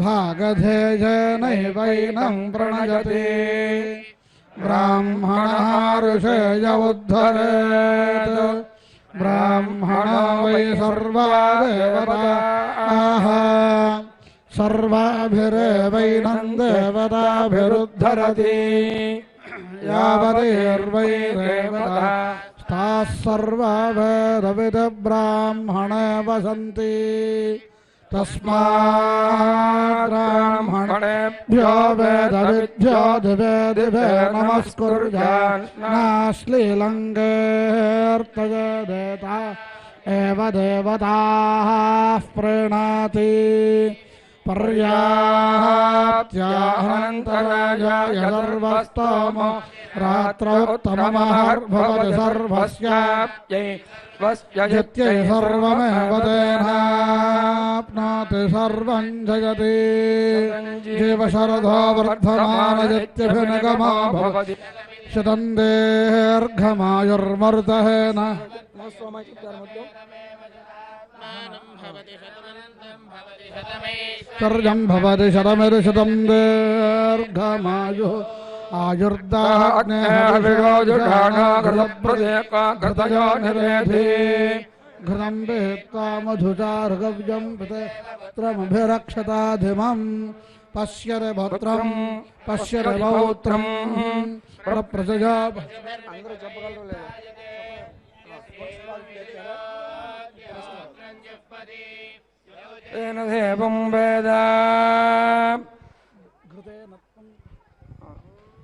భాగధేయనైవైనం ప్రణయతే బ్రాహ్మణः ఋషయ ఉద్ధరేత్ బ్రాహ్మణో వై సర్వా దేవతాః సర్వాభిరేవైనం దేవతాభిరుద్ధరతి యావదేర్వై దేవతాః సర్వా వేదవిద బ్రాహ్మణే వసంతి తస్మాత్ బ్రాహ్మణేభ్యో వేదవిద్భ్యో దివే నమస్కుర్యాన్ నాశ్లీలంగేర్తయేదేత ఏవ దేవతాః ప్రణాతి పర్యాప్త్యానంతరాయ సర్వస్తమో రాత్రోత్తమమహర్భవతి సర్వస్యాప్త్యై యత్యై సర్వమేవ తేనాప్నోతి సర్వం జగతి జీవశరదో వర్ధమానయత్యభినిగమో భవతి శతం దీర్ఘమాయుర్మరుతేన శర్యం భవతి శతమిరుశతం దీర్ఘమాయు ఘృతం వేత్తా మధుచార్గవ్యం పితరమభిరక్షతాధిమం పశ్యతి భద్రం పశ్యతి పౌత్రం ప్రజా అందరూ చెప్పగలరు లేదా తేన దేవం వేద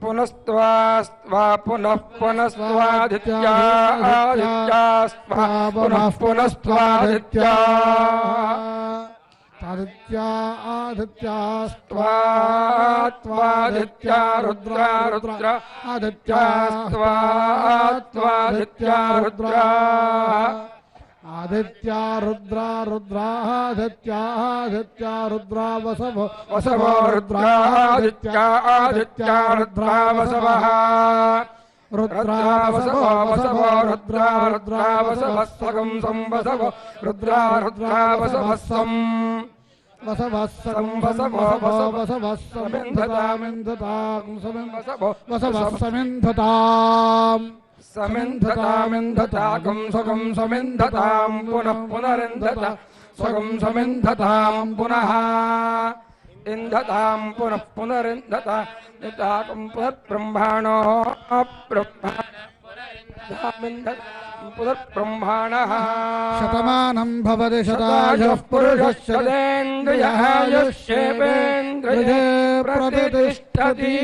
పునస్త్వాస్త్వా పునః పునస్త్వాదిత్యాదిత్యాస్త్వా పునః పునస్త్వాదిత్యా ఆదిత్యాస్త్వాదిత్యా రుద్రా రుద్ర ఆదిత్యాస్త్వాదిత్యా రుద్రా ఆదిత్యా రుద్రా రుద్రాదిత్యాదిత్యా రుద్రా వసవో వసవో రుద్రాదిత్యాదిత్యా రుద్రా వసవః రుద్రా వసవో వసవో రుద్రా రుద్రా వసవః సగం సంవసవో రుద్రా రుద్రా వసవః సం వసవః సం వసవో వసవః సమింధతామింధతాం వసవః సమింధతాం సమింధతామింధతాకం సుఖం సమింధతాం పునః పునరింధత సుఖం సమింధతాం పునః ఇంధతాం పునః పునరింధత నితాకం పునఃబ్రహ్మాణో పునఃబ్రహ్మాణః శతమానం భవతి శతాయుః పురుషస్యేంద్రియాయుష్యేవేంద్రియే ప్రతిష్టతి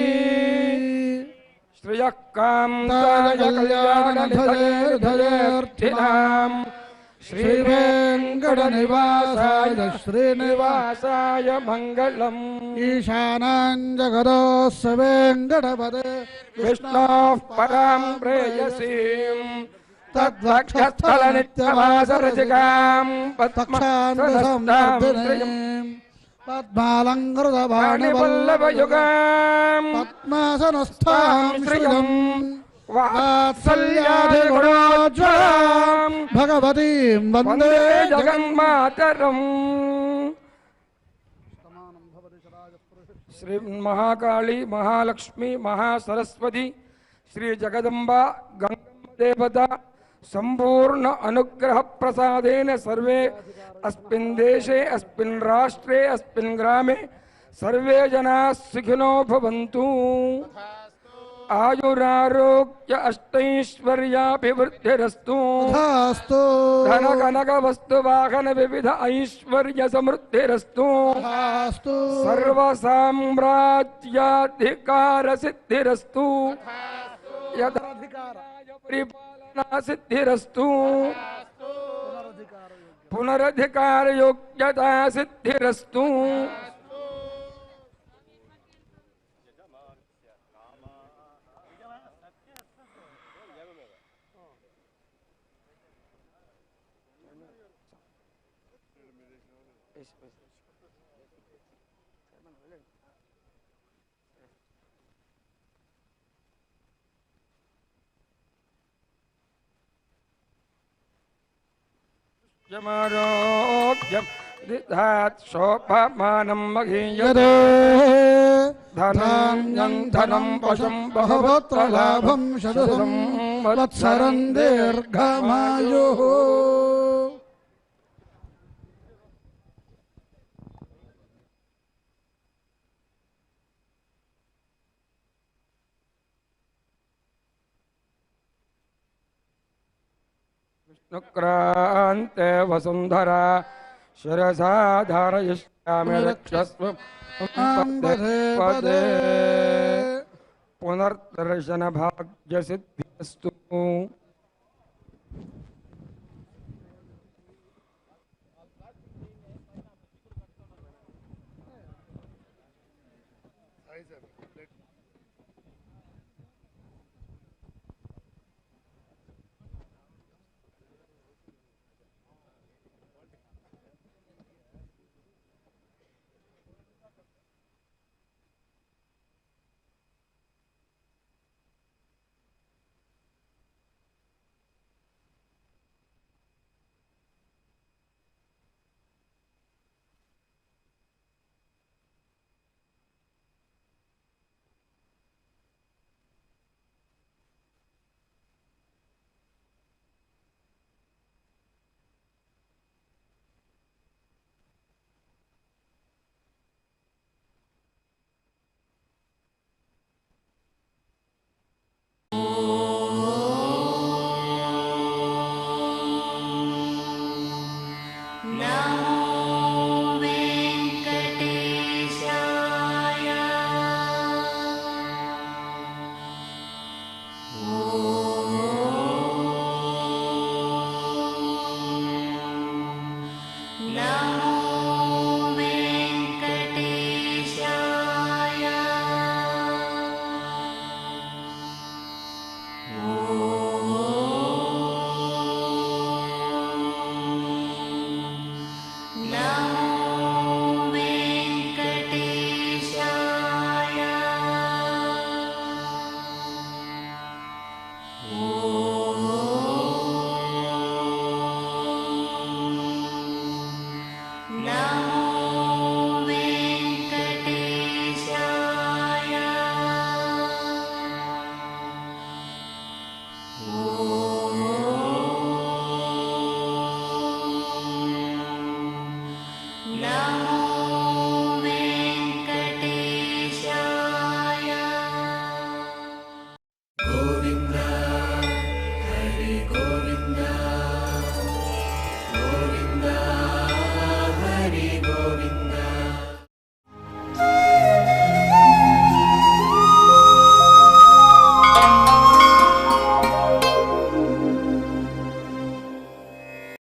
శ్రియః కాంతాయ కళ్యాణనిధయేర్ధయేర్థినాం శ్రీవేంకటనివాసాయ శ్రీనివాసాయ మంగళం ఈశానాం జగదోస్య వెంకటపదే విష్ణోః పరాం ప్రేయసీం తద్వక్షస్థలనిత్యవాసరసికాం పద్మాసనస్థాం పద్మాలంకృతవాణివల్లభయుగాం పద్మాసనస్థాం శ్రియం వాత్సల్యాధిగుణోజ్వలాం భగవతీం వందే జగన్మాతరం. శ్రీ మహాకాళి మహాలక్ష్మి మహాసరస్వతి శ్రీ జగదంబ గంగమ్మ దేవత సంపూర్ణ అనుగ్రహ ప్రసాదేన సర్వే अस्मिन् देशे अस्मिन् राष्ट्रे अस्मिन् ग्रामे सर्वे जनाः सुखिनो भवन्तु. आयुरारोग्य अष्टैश्वर्याभिवृद्धिरस्तु. धन कनक वस्तु वाहन विविध ऐश्वर्य समृद्धिरस्तु. सर्व साम्राज्याधिकार सिद्धिरस्तु. यदाधिकाराय परिपालनाय सिद्धिरस्तु पुनरधिकार योग्यता सिद्धिरस्तु यमारोग्यं दिधात् शोभमानं महीयते धान्यं धनं पशुं बहुपुत्र लाभं शतदं वत्सरं दीर्घमायुः विष्णुक्रान्ते वसुन्धरा शिरसा धारयिष्यामि रक्षस्व पदे पुनर्दर्शनभाग्यसिद्धिस्तु Oh